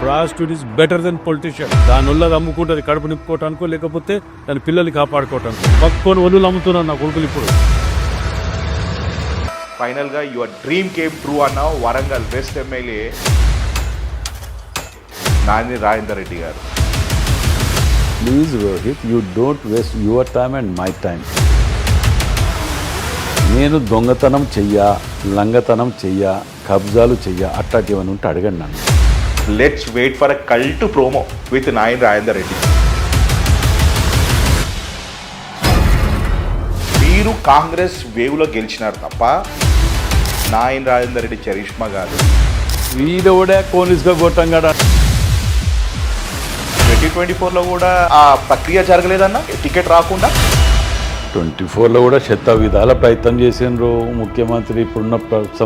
Prostitute is better than politician. దాని వల్ల అమ్ముకుంటుంది కడుపు నింపుకోవటానికో లేకపోతే దాని పిల్లల్ని కాపాడుకోవటానికి. పక్కన ఒళ్ళు అమ్ముతున్నారు నా కొడుకులు ఇప్పుడు. ఫైనల్గా యువర్ డ్రీమ్ కేమ్ ట్రూ అన్నావు. వరంగల్ వెస్ట్ ఎమ్మెల్యే నాని రాజేందర్ రెడ్డి గారు. Please Rohit, you don't waste your time and my time. నేను దొంగతనం చెయ్యా, లంగతనం చెయ్యా, కబ్జాలు చెయ్యా, అట్టాటివని ఉంటే అడగండి నన్ను. Let's wait for a cult promo with Nayini Rajender Reddy. మీరు కాంగ్రెస్ వేవ్లో గెలిచినారు తప్ప నాయన్ రాజేందర్ రెడ్డి చరిష్మా గారు వీడోడే కోనిస్గా గొట్టంగాడ. 2024లో కూడా ఆ ప్రక్రియ జరగలేదన్న, టికెట్ రాకుండా. 24లో కూడా శత విధాల ప్రయత్నం చేసిండ్రు ముఖ్యమంత్రి, ఇప్పుడున్న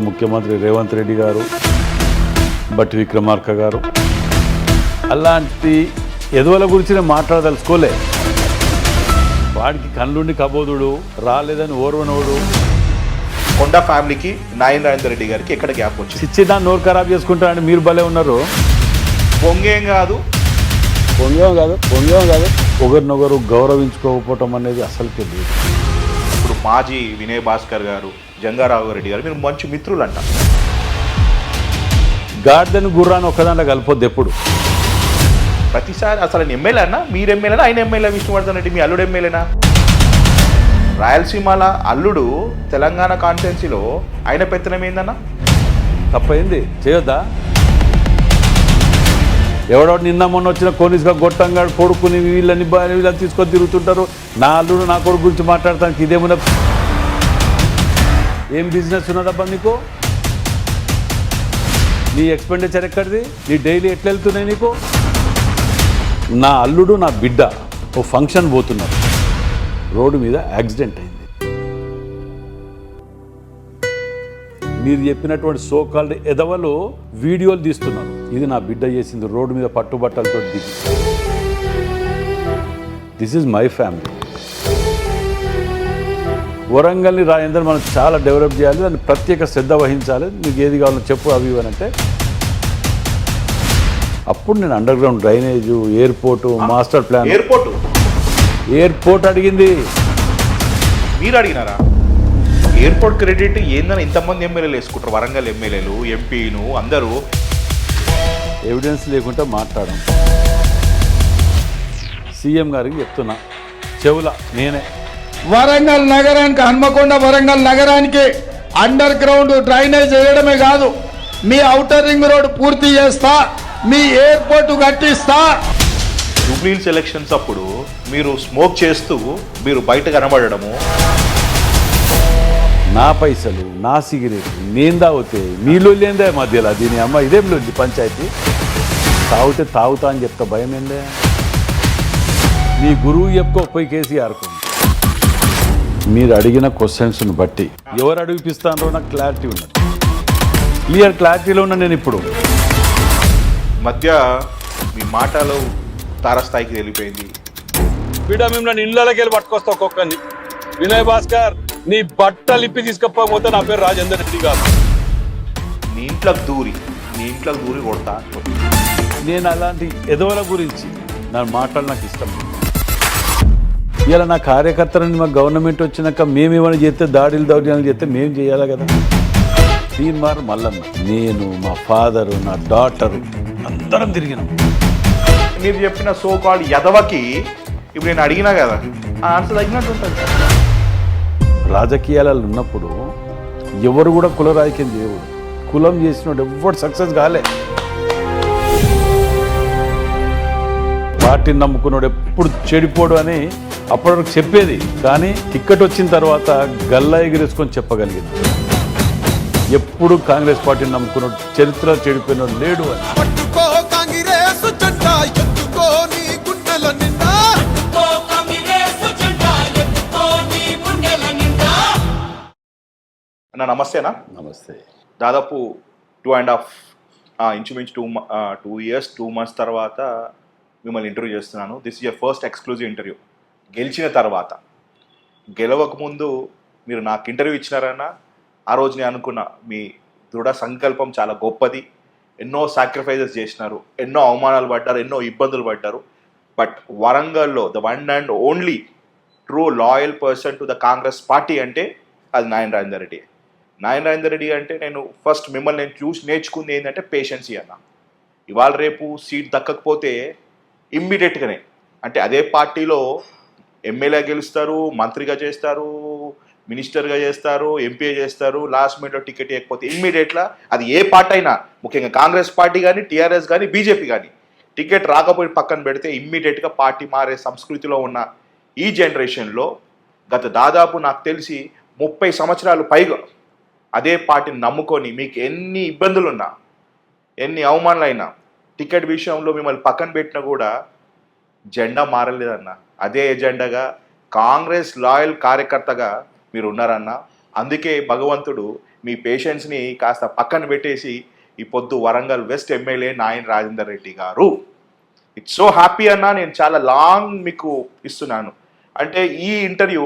ముఖ్యమంత్రి రేవంత్ రెడ్డి గారు, బట్టి విక్రమార్క గారు. అలాంటి ఎదువల గురించి నేను మాట్లాడదలుచుకోలే. వాడికి కళ్ళుండి కబోదుడు రాలేదని ఓర్వనోడు. కొండ ఫ్యామిలీకి నాయన్ రాజేందర్ రెడ్డి గారికి ఎక్కడ గ్యాప్ వచ్చింది? చిచ్చి దాన్ని నోరు ఖరాబ్ చేసుకుంటారని మీరు భలే ఉన్నారు. పొంగేం కాదు, పొంగేం కాదు ఒకరినొకరు గౌరవించుకోకపోవటం అనేది అసలుకే లేదు. ఇప్పుడు మాజీ వినయ్ భాస్కర్ గారు, జంగారావు రెడ్డి గారు మీరు మంచి మిత్రులు అంట. గాడిదని గుర్రాన్ని ఒక్కదాంట్లో కలిపొద్దు ఎప్పుడు. ప్రతిసారి అసలు ఆయన ఎమ్మెల్యే అన్న, మీరు ఎమ్మెల్యేనా ఆయన ఎమ్మెల్యే? విష్ణువర్ధన్ రెడ్డి మీ అల్లుడు ఎమ్మెల్యేనా? రాయలసీమల అల్లుడు తెలంగాణ కాన్స్టిట్యున్సీలో ఆయన పెత్తనం ఏందన్నా? తప్పైంది చేయొద్దా? ఎవడో నిన్న మొన్న వచ్చిన కోనిస్గా గొట్టంగా కొడుకుని వీళ్ళని వీళ్ళని తీసుకొని తిరుగుతుంటారు. నా అల్లుడు నా కొడుకు గురించి మాట్లాడటానికి ఇదేమున్నా? ఏం బిజినెస్ ఉన్నదబ్బా నీకు? నీ ఎక్స్పెండిచర్ ఎక్కడిది? నీ డైలీ ఎట్లా వెళ్తున్నాయి నీకు? నా అల్లుడు నా బిడ్డ ఓ ఫంక్షన్ పోతున్నారు, రోడ్డు మీద యాక్సిడెంట్ అయింది. మీరు చెప్పినటువంటి సోకాల్డ్ ఎదవలు వీడియోలు తీస్తున్నారు. ఇది నా బిడ్డ చేసింది, రోడ్డు మీద పట్టుబట్టలతో దిగి. This is my family. వరంగల్ని రాజేందర్ మనం చాలా డెవలప్ చేయాలి, దాన్ని ప్రత్యేక శ్రద్ధ వహించాలి. మీకు ఏది కావాలో చెప్పు అవి ఇవనంటే అప్పుడు నేను under ground drainage, airport, master plan. Airport అడిగింది. మీరు అడిగినారా? ఎయిర్పోర్ట్ క్రెడిట్ ఏందని ఇంతమంది ఎమ్మెల్యేలు వేసుకుంటారు, వరంగల్ ఎమ్మెల్యేలు, ఎంపీను అందరూ. ఎవిడెన్స్ లేకుండా మాట్లాడడం. సీఎం గారికి చెప్తున్నా చెవుల నేనే. వరంగల్ నగరానికి, హన్మకొండ వరంగల్ నగరానికి అండర్ గ్రౌండ్ డ్రైనేజ్ వేయడమే కాదు, మీ ఔటర్ రింగ్ రోడ్ పూర్తి చేస్తా, మీ ఎయిర్పోర్ట్ కట్టిస్తా. జూబ్లీహిల్స్ ఎలక్షన్స్ అప్పుడు మీరు స్మోక్ చేస్తూ మీరు బయట కనబడము. నా పైసలు, నా సిగరెట్ నేను తాగితే మీలో లేదే మధ్యలో. దీని అమ్మ ఇదేం లేదు పంచాయతీ. తాగితే తాగుతా అని చెప్తా, భయం ఏందే? నీ గురువు చెప్పుకోకపోయి కేసీఆర్కు. మీరు అడిగిన క్వశ్చన్స్ను బట్టి ఎవరు అడిగిపిస్తానో నాకు క్లారిటీ ఉన్నది, క్లియర్ క్లారిటీలో ఉన్నా నేను. ఇప్పుడు మధ్య మీ మాటలు తారస్థాయికి వెళ్ళిపోయింది. బిడ్డ మిమ్మల్ని ఇళ్ళకి వెళ్ళి పట్టుకొస్తా ఒక్కొక్కరిని. వినయ్ భాస్కర్, నీ బట్టలు ఇప్పి తీసుకపోతే నా పేరు రాజేందర్ రెడ్డి కాదు. నీ ఇంట్లోకి దూరి కొడతా. నేను అలాంటి ఎదవల గురించి నా మాటలు నాకు ఇష్టం. ఇలా నా కార్యకర్తలని మా గవర్నమెంట్ వచ్చినాక మేమేమైనా చేస్తే దాడులు దౌర్యాలు చేస్తే మేము చేయాలి కదా. తీన్మార్ మల్లన్న, నేను, మా ఫాదరు, నా డాటరు అందరం తిరిగినాం. మీరు చెప్పిన సో కాల్డ్ యదవకి ఇప్పుడు నేను అడిగినా కదా, ఆ ఆన్సర్ తగినట్టు ఉంటుంది. రాజకీయాలలో ఉన్నప్పుడు ఎవరు కూడా కుల రాజకీయం చేయకూడదు. కులం చేసినోడు ఎవరు సక్సెస్ కాలే. పార్టీని నమ్ముకున్నాడు ఎప్పుడు చెడిపోడు అని అప్పటివరకు చెప్పేది. కానీ టిక్కెట్ వచ్చిన తర్వాత గల్లా ఎగిరేసుకొని చెప్పగలిగింది. ఎప్పుడు కాంగ్రెస్ పార్టీని నమ్ముకున్నాడు చరిత్ర చెడిపోయినాడు లేడు అని. అన్న నమస్తేనా? నమస్తే. దాదాపు 2.5 ఇంచుమించు 2 years 2 months తర్వాత మిమ్మల్ని ఇంటర్వ్యూ చేస్తున్నాను. This is your first exclusive interview. గెలిచిన తర్వాత, గెలవకముందు మీరు నాకు ఇంటర్వ్యూ ఇచ్చినారన్న, ఆ రోజు నేను అనుకున్నా మీ దృఢ సంకల్పం చాలా గొప్పది. ఎన్నో సాక్రిఫైజెస్ చేసినారు, ఎన్నో అవమానాలు పడ్డారు, ఎన్నో ఇబ్బందులు పడ్డారు. బట్ వరంగల్లో the one and only true loyal person to the Congress party అంటే అది నాయన రాజేందర్ రెడ్డి. నాయన రాజేందర్ రెడ్డి అంటే నేను ఫస్ట్ మిమ్మల్ని నేను చూసి నేర్చుకుంది ఏంటంటే పేషెన్సీ అన్న. ఇవాళ రేపు సీట్ దక్కకపోతే ఇమ్మీడియట్గానే అంటే అదే పార్టీలో ఎమ్మెల్యే గెలుస్తారు, మంత్రిగా చేస్తారు, మినిస్టర్గా చేస్తారు, ఎంపీ చేస్తారు, లాస్ట్ మినిట్లో టికెట్ ఇవ్వకపోతే ఇమ్మీడియట్గా అది ఏ పార్టీ అయినా, ముఖ్యంగా కాంగ్రెస్ పార్టీ కానీ, టీఆర్ఎస్ కానీ, బీజేపీ కానీ, టికెట్ రాకపోయి పక్కన పెడితే ఇమ్మీడియట్గా పార్టీ మారే సంస్కృతిలో ఉన్న ఈ జనరేషన్లో గత దాదాపు నాకు తెలిసి 30 సంవత్సరాలు పైగా అదే పార్టీని నమ్ముకొని మీకు ఎన్ని ఇబ్బందులున్నా, ఎన్ని అవమానాలైనా, టికెట్ విషయంలో మిమ్మల్ని పక్కన పెట్టినా కూడా జెండా మారలేదన్న. అదే ఎజెండాగా కాంగ్రెస్ లాయల్ కార్యకర్తగా మీరు ఉన్నారన్న. అందుకే భగవంతుడు మీ పేషెన్స్ని కాస్త పక్కన పెట్టేసి ఈ పొద్దు వరంగల్ వెస్ట్ ఎమ్మెల్యే నాయన Rajender Reddy garu. It's so happy అన్న. నేను చాలా లాంగ్ మీకు ఇస్తున్నాను. అంటే ఈ ఇంటర్వ్యూ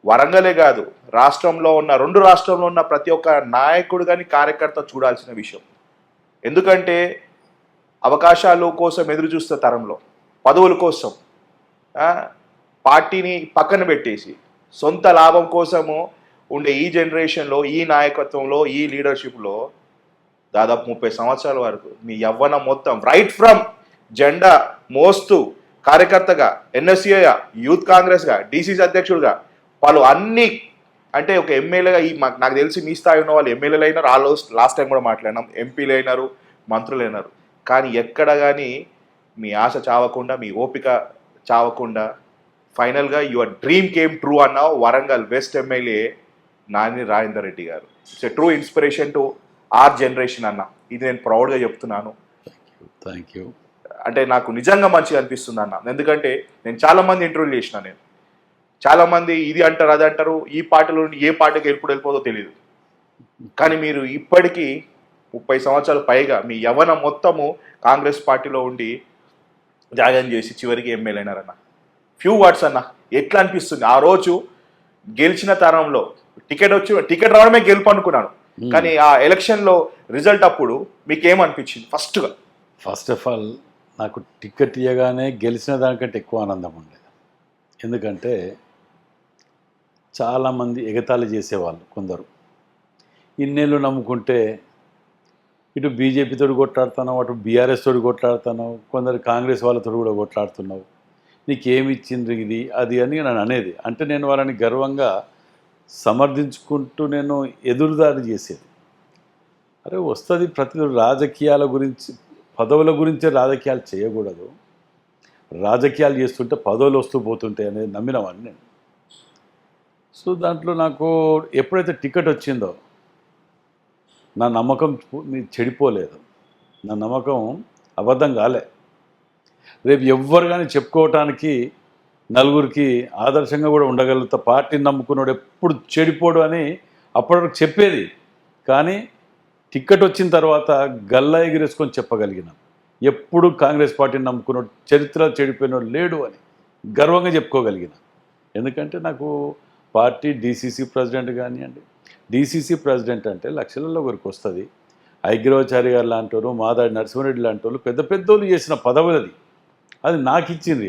వరంగలే కాదు, రాష్ట్రంలో ఉన్న 2 రాష్ట్రంలో ఉన్న ప్రతి ఒక్క నాయకుడు కానీ కార్యకర్త చూడాల్సిన విషయం. ఎందుకంటే అవకాశాల కోసం ఎదురు చూస్తే తరంలో, పదవుల కోసం పార్టీని పక్కన పెట్టేసి సొంత లాభం కోసము ఉండే ఈ జనరేషన్లో, ఈ నాయకత్వంలో, ఈ లీడర్షిప్లో దాదాపు 30 సంవత్సరాల వరకు మీ యవ్వనం మొత్తం రైట్ ఫ్రమ్ జెండా మోస్తూ కార్యకర్తగా, ఎన్ఎస్సీగా, యూత్ కాంగ్రెస్గా, డీసీసీ అధ్యక్షుడిగా, వాళ్ళు అన్ని అంటే ఒక ఎమ్మెల్యేగా నాకు తెలిసి మీ స్థాయి ఉన్న వాళ్ళు ఎమ్మెల్యేలు అయినారు, లాస్ట్ టైం కూడా మాట్లాడినాం, ఎంపీలు అయినారు, మంత్రులు అయినారు. కానీ ఎక్కడ కానీ మీ ఆశ చావకుండా, మీ ఓపిక చావకుండా ఫైనల్గా యువర్ డ్రీమ్ కేమ్ ట్రూ అన్నావు. Warangal west MLA Nayini Rajender Reddy garu. It's a true inspiration to our generation అన్న. ఇది నేను ప్రౌడ్గా చెప్తున్నాను. Thank you. అంటే నాకు నిజంగా మంచిగా అనిపిస్తుంది అన్న. ఎందుకంటే నేను చాలామంది ఇంటర్వ్యూలు చేసిన, నేను చాలామంది ఇది అంటారు, అది అంటారు, ఈ పార్టీలో నుండి ఏ పార్టీకి ఎప్పుడు వెళ్ళిపోదో తెలియదు. కానీ మీరు ఇప్పటికీ 30 సంవత్సరాలు పైగా మీ యవ్వనం మొత్తము కాంగ్రెస్ పార్టీలో ఉండి త్యాగం చేసి చివరికి ఎమ్మెల్యే అయినారన్న. ఫ్యూ వర్డ్స్ అన్న, ఎట్లా అనిపిస్తుంది? ఆ రోజు గెలిచిన తరంలో టికెట్ రావడమే గెలుపు అనుకున్నాను, కానీ ఆ ఎలక్షన్లో రిజల్ట్ అప్పుడు మీకు ఏమనిపించింది? ఫస్ట్ ఆఫ్ ఆల్ నాకు టికెట్ ఇవ్వగానే గెలిచిన దానికంటే ఎక్కువ ఆనందం ఉండేది. ఎందుకంటే చాలామంది ఎగతాళి చేసేవాళ్ళు కొందరు. ఇన్నేళ్ళు నమ్ముకుంటే ఇటు బీజేపీతో కొట్లాడుతున్నావు, అటు బీఆర్ఎస్ తోటి కొట్లాడుతున్నావు, కొందరు కాంగ్రెస్ వాళ్ళతో కూడా కొట్లాడుతున్నావు, నీకేమి ఇచ్చింది ఇది అది అని నన్ను అనేది. అంటే నేను వాళ్ళని గర్వంగా సమర్థించుకుంటూ నేను ఎదురుదాడి చేసేది. అరే వస్తుంది ప్రతి రాజకీయాల గురించి, పదవుల గురించే రాజకీయాలు చేయకూడదు, రాజకీయాలు చేస్తుంటే పదవులు వస్తూ పోతుంటాయి అనేది నమ్మినవాడిని నేను. సో దాంట్లో నాకు ఎప్పుడైతే టికెట్ వచ్చిందో నా నమ్మకం చెడిపోలేదు, నా నమ్మకం అబద్ధం కాలే. రేపు ఎవ్వరు కానీ చెప్పుకోవటానికి నలుగురికి ఆదర్శంగా కూడా ఉండగలుగుతా. పార్టీని నమ్ముకున్నాడు ఎప్పుడు చెడిపోడు అని అప్పటివరకు చెప్పేది. కానీ టికెట్ వచ్చిన తర్వాత గల్లా ఎగిరేసుకొని చెప్పగలిగిన, ఎప్పుడు కాంగ్రెస్ పార్టీని నమ్ముకున్నాడు చరిత్ర చెడిపోయినాడు లేడు అని గర్వంగా చెప్పుకోగలిగిన. ఎందుకంటే నాకు పార్టీ డీసీసీ ప్రెసిడెంట్ కానివ్వండి, డీసీసీ ప్రెసిడెంట్ అంటే లక్షలలో ఒకరికి వస్తుంది. ఐగ్రవాచారి గారు లాంటి వాళ్ళు, మాదాడి నరసింహారెడ్డి లాంటి వాళ్ళు పెద్ద పెద్దోళ్ళు చేసిన పదవులది, అది నాకు ఇచ్చింది.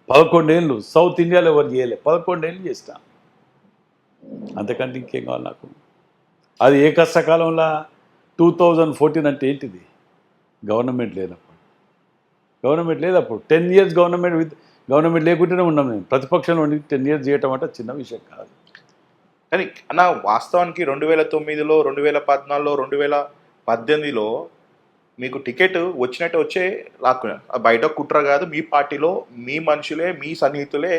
ఇవాళ 11 ఏళ్ళు సౌత్ ఇండియాలో ఎవరు చేయలే, 11 ఏళ్ళు చేసిన. అంతకంటే ఇంకేం కావాలి నాకు? అది ఏ కష్టకాలంలో 2014 అంటే ఏంటిది? గవర్నమెంట్ లేనప్పుడు, గవర్నమెంట్ లేదు అప్పుడు. 10 years గవర్నమెంట్ లేకుంటేనే ఉన్నాం. నేను ప్రతిపక్షంలో ఉండి 10 years చేయటం అంటే చిన్న విషయం కాదు. కానీ అన్న వాస్తవానికి 2009లో, 2014లో, 2018లో మీకు టికెట్ వచ్చినట్టు వచ్చే లాక్కున్నా, బయట కుట్ర కాదు, మీ పార్టీలో మీ మనుషులే, మీ సన్నిహితులే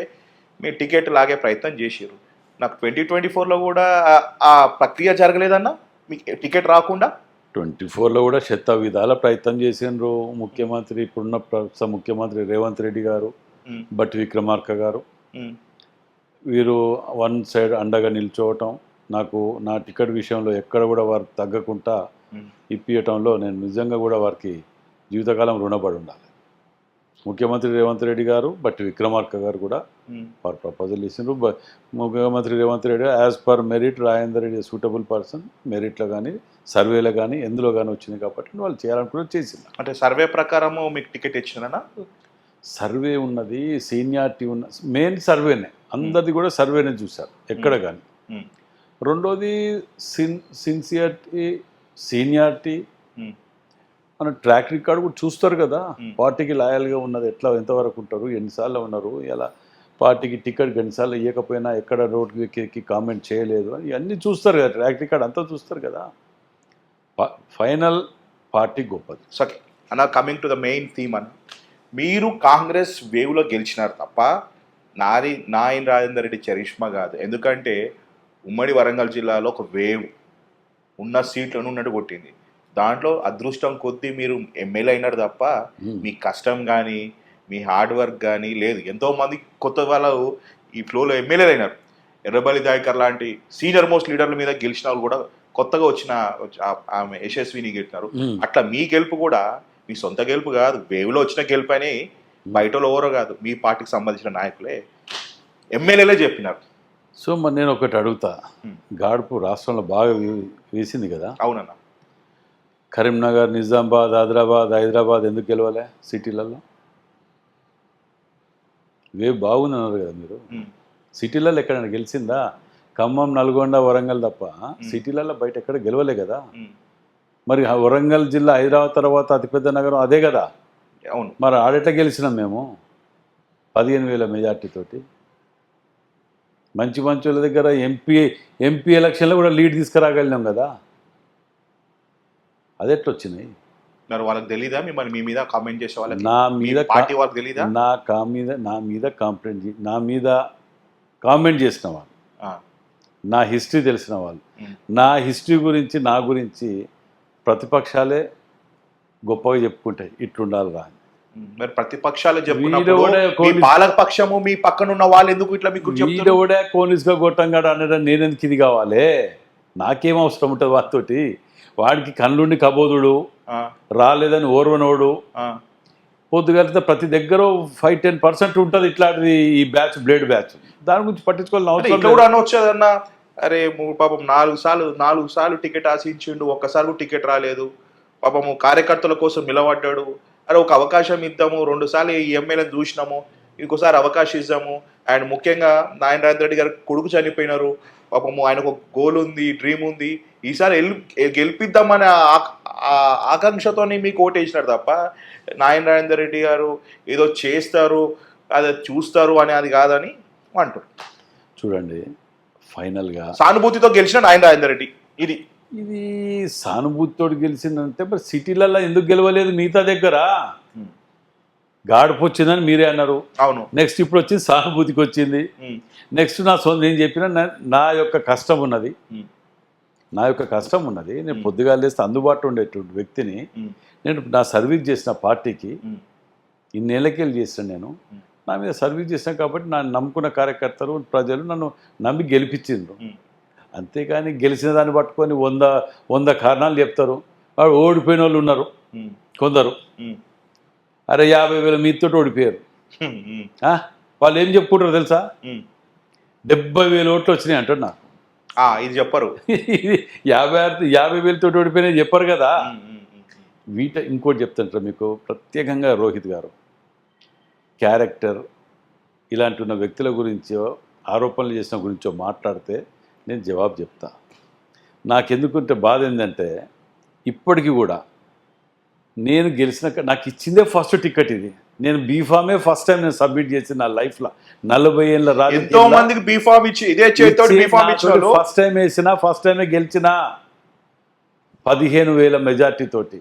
మీ టికెట్ లాగే ప్రయత్నం చేసారు. నాకు 2024లో కూడా ఆ ప్రక్రియ జరగలేదన్న, మీకు టికెట్ రాకుండా? 24లో కూడా శత విధాల ప్రయత్నం చేసిండ్రు ముఖ్యమంత్రి, ఇప్పుడున్న ముఖ్యమంత్రి రేవంత్ రెడ్డి గారు, బట్టి విక్రమార్క గారు. వీరు వన్ సైడ్ అండగా నిల్చోవటం, నాకు నా టికెట్ విషయంలో ఎక్కడ కూడా వారు తగ్గకుండా ఇప్పియటంలో నేను నిజంగా కూడా వారికి జీవితకాలం రుణపడి ఉండాలి. ముఖ్యమంత్రి రేవంత్ రెడ్డి గారు బట్టి విక్రమార్క గారు కూడా ఉమ్, వారు ప్రపోజల్ ఇచ్చిండ్రు. ముఖ్యమంత్రి Revanth Reddy as per merit Rajender Reddy suitable person, మెరిట్లో కానీ సర్వేలో కానీ ఎందులో కానీ వచ్చింది కాబట్టి వాళ్ళు చేయాలనుకుని చేసింది. అంటే సర్వే ప్రకారము మీకు టికెట్ ఇచ్చినారా? సర్వే ఉన్నది, సీనియారిటీ ఉన్న మెయిన్ సర్వేనే, అందరిది కూడా సర్వేనే చూశారు ఎక్కడ కానీ. ఉమ్, రెండోది సిన్సియారిటీ, సీనియారిటీ, ఉమ్, మన ట్రాక్ రికార్డు కూడా చూస్తారు కదా. Hmm. పార్టీకి లాయల్గా ఉన్నది ఎట్లా, ఎంతవరకు ఉంటారు, ఎన్నిసార్లు ఉన్నారు, ఎలా పార్టీకి టికెట్ ఎన్నిసార్లు ఇవ్వకపోయినా ఎక్కడ రోడ్కి ఎక్కి కామెంట్ చేయలేదు అని ఇవన్నీ చూస్తారు కదా, ట్రాక్ రికార్డ్ అంతా చూస్తారు కదా. ఫైనల్ పార్టీ గొప్పది. సో అన్న, coming to the main theme అన్న, మీరు కాంగ్రెస్ వేవ్లో గెలిచినారు తప్ప నాయన్ రాజేందర్ రెడ్డి చరిష్మా కాదు. ఎందుకంటే ఉమ్మడి వరంగల్ జిల్లాలో ఒక వేవ్ ఉన్న సీట్లను ఉన్నట్టు కొట్టింది. దాంట్లో అదృష్టం కొద్దీ మీరు ఎమ్మెల్యే అయినారు తప్ప మీ కష్టం కానీ మీ హార్డ్ వర్క్ కానీ లేదు. ఎంతోమంది కొత్త వాళ్ళు ఈ ఫ్లోలో ఎమ్మెల్యేలు అయినారు. ఎర్రబలి దాయకర్ లాంటి సీనియర్ మోస్ట్ లీడర్ల మీద గెలిచిన వాళ్ళు కూడా కొత్తగా వచ్చిన ఆమె యశస్విని గెలిచినారు. అట్లా మీ గెలుపు కూడా మీ సొంత గెలుపు కాదు, వేవ్లో వచ్చిన గెలుపు అని బయటలో ఎవరో కాదు, మీ పార్టీకి సంబంధించిన నాయకులే ఎమ్మెల్యేలే చెప్పినారు. సో మరి నేను ఒకటి అడుగుతా, గాడుపు రాష్ట్రంలో బాగా వేసింది కదా. అవునన్నా. కరీంనగర్, నిజామాబాద్, ఆదిలాబాద్, హైదరాబాద్ ఎందుకు గెలవలే సిటీలలో? వేవ్ బాగుందన్నారు కదా మీరు. సిటీలలో ఎక్కడైనా గెలిచిందా? ఖమ్మం, నల్గొండ, వరంగల్ తప్ప సిటీలలో బయట ఎక్కడ గెలవలే కదా. మరి వరంగల్ జిల్లా హైదరాబాద్ తర్వాత అతిపెద్ద నగరం అదే కదా. అవును. మరి ఆడెట్లా గెలిచినాం మేము 15,000 మెజార్టీతోటి. మంచి వాళ్ళ దగ్గర ఎంపీ ఎలక్షన్లో కూడా లీడ్ తీసుకురాగలిగినాం కదా. అది ఎట్లా వచ్చినాయి? మరి వాళ్ళకి తెలీదా మిమ్మల్ని మీ మీద కామెంట్ చేసే వాళ్ళకి? నా మీద పార్టీ వాళ్ళకి తెలీదా? నా మీద కామెంట్ చేసిన వాళ్ళు, నా హిస్టరీ తెలిసిన వాళ్ళు, నా హిస్టరీ గురించి, నా గురించి ప్రతిపక్షాలే గొప్పగా చెప్పుకుంటాయి ఇట్లుండాలి రా. మరి ప్రతిపక్షాలు చెప్పుకున్నప్పుడు పాలక పక్షము మీ పక్కన ఉన్న వాళ్ళు ఎందుకు ఇట్లా మీకు వీడు కూడా కోనిస్గా గొట్టంగాడు అనడం నేనెందుకు ఇది కావాలి? నాకేం అవసరం ఉంటుంది వాటితోటి? వాడికి కళ్ళుండి కబోదుడు, రాలేదని ఓర్వనోడు, పొద్దుగలితే ప్రతి దగ్గర 5-10% ఉంటుంది ఇట్లాంటిది. ఈ బ్యాచ్ బ్లేడ్ బ్యాచ్ దాని గురించి పట్టించుకోవాలని అవసరం కూడా అనొచ్చేదన్న. అరే పాపం 4 సార్లు టికెట్ ఆశించిండు, ఒక్కసారి టికెట్ రాలేదు, పాపము కార్యకర్తల కోసం నిలబడ్డాడు. అరే ఒక అవకాశం ఇద్దాము, 2 సార్లు ఈ ఎమ్మెల్యేని చూసినాము, ఇంకోసారి అవకాశం ఇద్దాము. అండ్ ముఖ్యంగా నారాయణ రాజేందర్ రెడ్డి గారు కొడుకు చనిపోయినారు, పాపము ఆయనకు ఒక గోల్ ఉంది, డ్రీమ్ ఉంది, ఈసారి గెలిపిద్దామనే ఆకాంక్షతో మీకు ఓటేసినారు తప్ప నారాయణ రాజేందర్ రెడ్డి గారు ఏదో చేస్తారు, అదే చూస్తారు అని అది కాదని అంటారు. చూడండి, ఫైనల్గా సానుభూతితో గెలిచిన నారాయణ రాజేందర్ రెడ్డి ఇది సానుభూతితో గెలిచిందంటే మరి సిటీలలో ఎందుకు గెలవలేదు? మిగతా దగ్గర గాడుపు వచ్చిందని మీరే అన్నారు. అవును. నెక్స్ట్ ఇప్పుడు వచ్చింది సానుభూతికి వచ్చింది. నెక్స్ట్ నా సొంత నేను చెప్పిన నా యొక్క కష్టం ఉన్నది, నేను పొద్దుగా లేస్తే అందుబాటులో ఉండేటువంటి వ్యక్తిని, నేను నా సర్వీస్ చేసిన పార్టీకి ఇన్నేళ్ళకెళ్ళి చేసిన, నేను నా మీద సర్వీస్ చేసిన కాబట్టి నన్ను నమ్ముకున్న కార్యకర్తలు, ప్రజలు నన్ను నమ్మి గెలిపించిండ్రు. అంతేకాని గెలిచిన దాన్ని పట్టుకొని 100 కారణాలు చెప్తారు. వాడు ఓడిపోయిన వాళ్ళు ఉన్నారు కొందరు. అరే 50,000 మీతో ఓడిపోయారు. వాళ్ళు ఏం చెప్పుకుంటారు తెలుసా? 70,000 ఓట్లు వచ్చినాయి అంటారు నాకు. ఇది చెప్పరు. 50,000 తోటి ఓడిపోయినాయి చెప్పరు కదా. ఇంకోటి చెప్తుంటారు మీకు ప్రత్యేకంగా, రోహిత్ గారు క్యారెక్టర్ ఇలాంటి ఉన్న వ్యక్తుల గురించో, ఆరోపణలు చేసిన గురించో మాట్లాడితే నేను జవాబు చెప్తా. నాకెందుకుంటే బాధ ఏంటంటే ఇప్పటికీ కూడా నేను నాకు ఇచ్చిందే ఫస్ట్ టికెట్ ఇది. నేను బీఫామే ఫస్ట్ టైం నేను సబ్మిట్ చేసి నా లైఫ్లో 40 ఏళ్ళ ఎంతో మందికి బీఫామ్ ఇచ్చి ఇదే చేతితో బీఫామ్ ఇచ్చారు. ఫస్ట్ టైం వేసిన, ఫస్ట్ టైమే గెలిచిన 15,000 మెజార్టీ తోటి.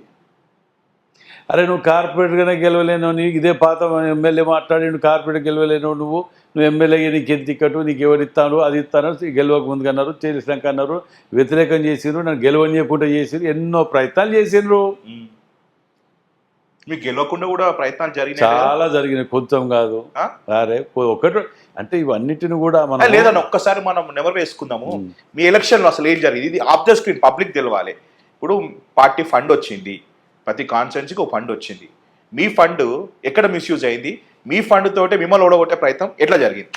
అరే నువ్వు కార్పొరేట్గానే గెలవలేను, నీకు ఇదే పాత ఎమ్మెల్యే మాట్లాడి నువ్వు కార్పొరేట్ గెలవలేను, నువ్వు ఎమ్మెల్యేగా నీకు ఎంత టికెట్, నీకు ఎవరు ఇస్తాను, అది ఇస్తాను, గెలవక ముందుకు అన్నారు, చేసినాక అన్నారు, వ్యతిరేకం చేసిండ్రు, నన్ను గెలవనీయకుండా చేసిండ్రు, ఎన్నో ప్రయత్నాలు చేసిండ్రు. మీకు గెలవకుండా కూడా ప్రయత్నాలు జరిగినాయి, చాలా జరిగినాయి, కొంచెం కాదు. అరే ఒకటి అంటే ఇవన్నిటిని కూడా మనం లేదన్న ఒక్కసారి మనం నెమరు వేసుకుందాము. మీ ఎలక్షన్లో అసలు ఏం జరిగింది? ఇది ఆఫ్ ద స్క్రీన్ పబ్లిక్ తెలవాలి. ఇప్పుడు పార్టీ ఫండ్ వచ్చింది, ప్రతి కాన్స్టిట్యున్సీకి ఒక ఫండ్ వచ్చింది. మీ ఫండ్ ఎక్కడ మిస్యూజ్ అయింది, మీ ఫండ్ తోటే మిమ్మల్ని ఓడగొట్టే ప్రయత్నం ఎట్లా జరిగింది?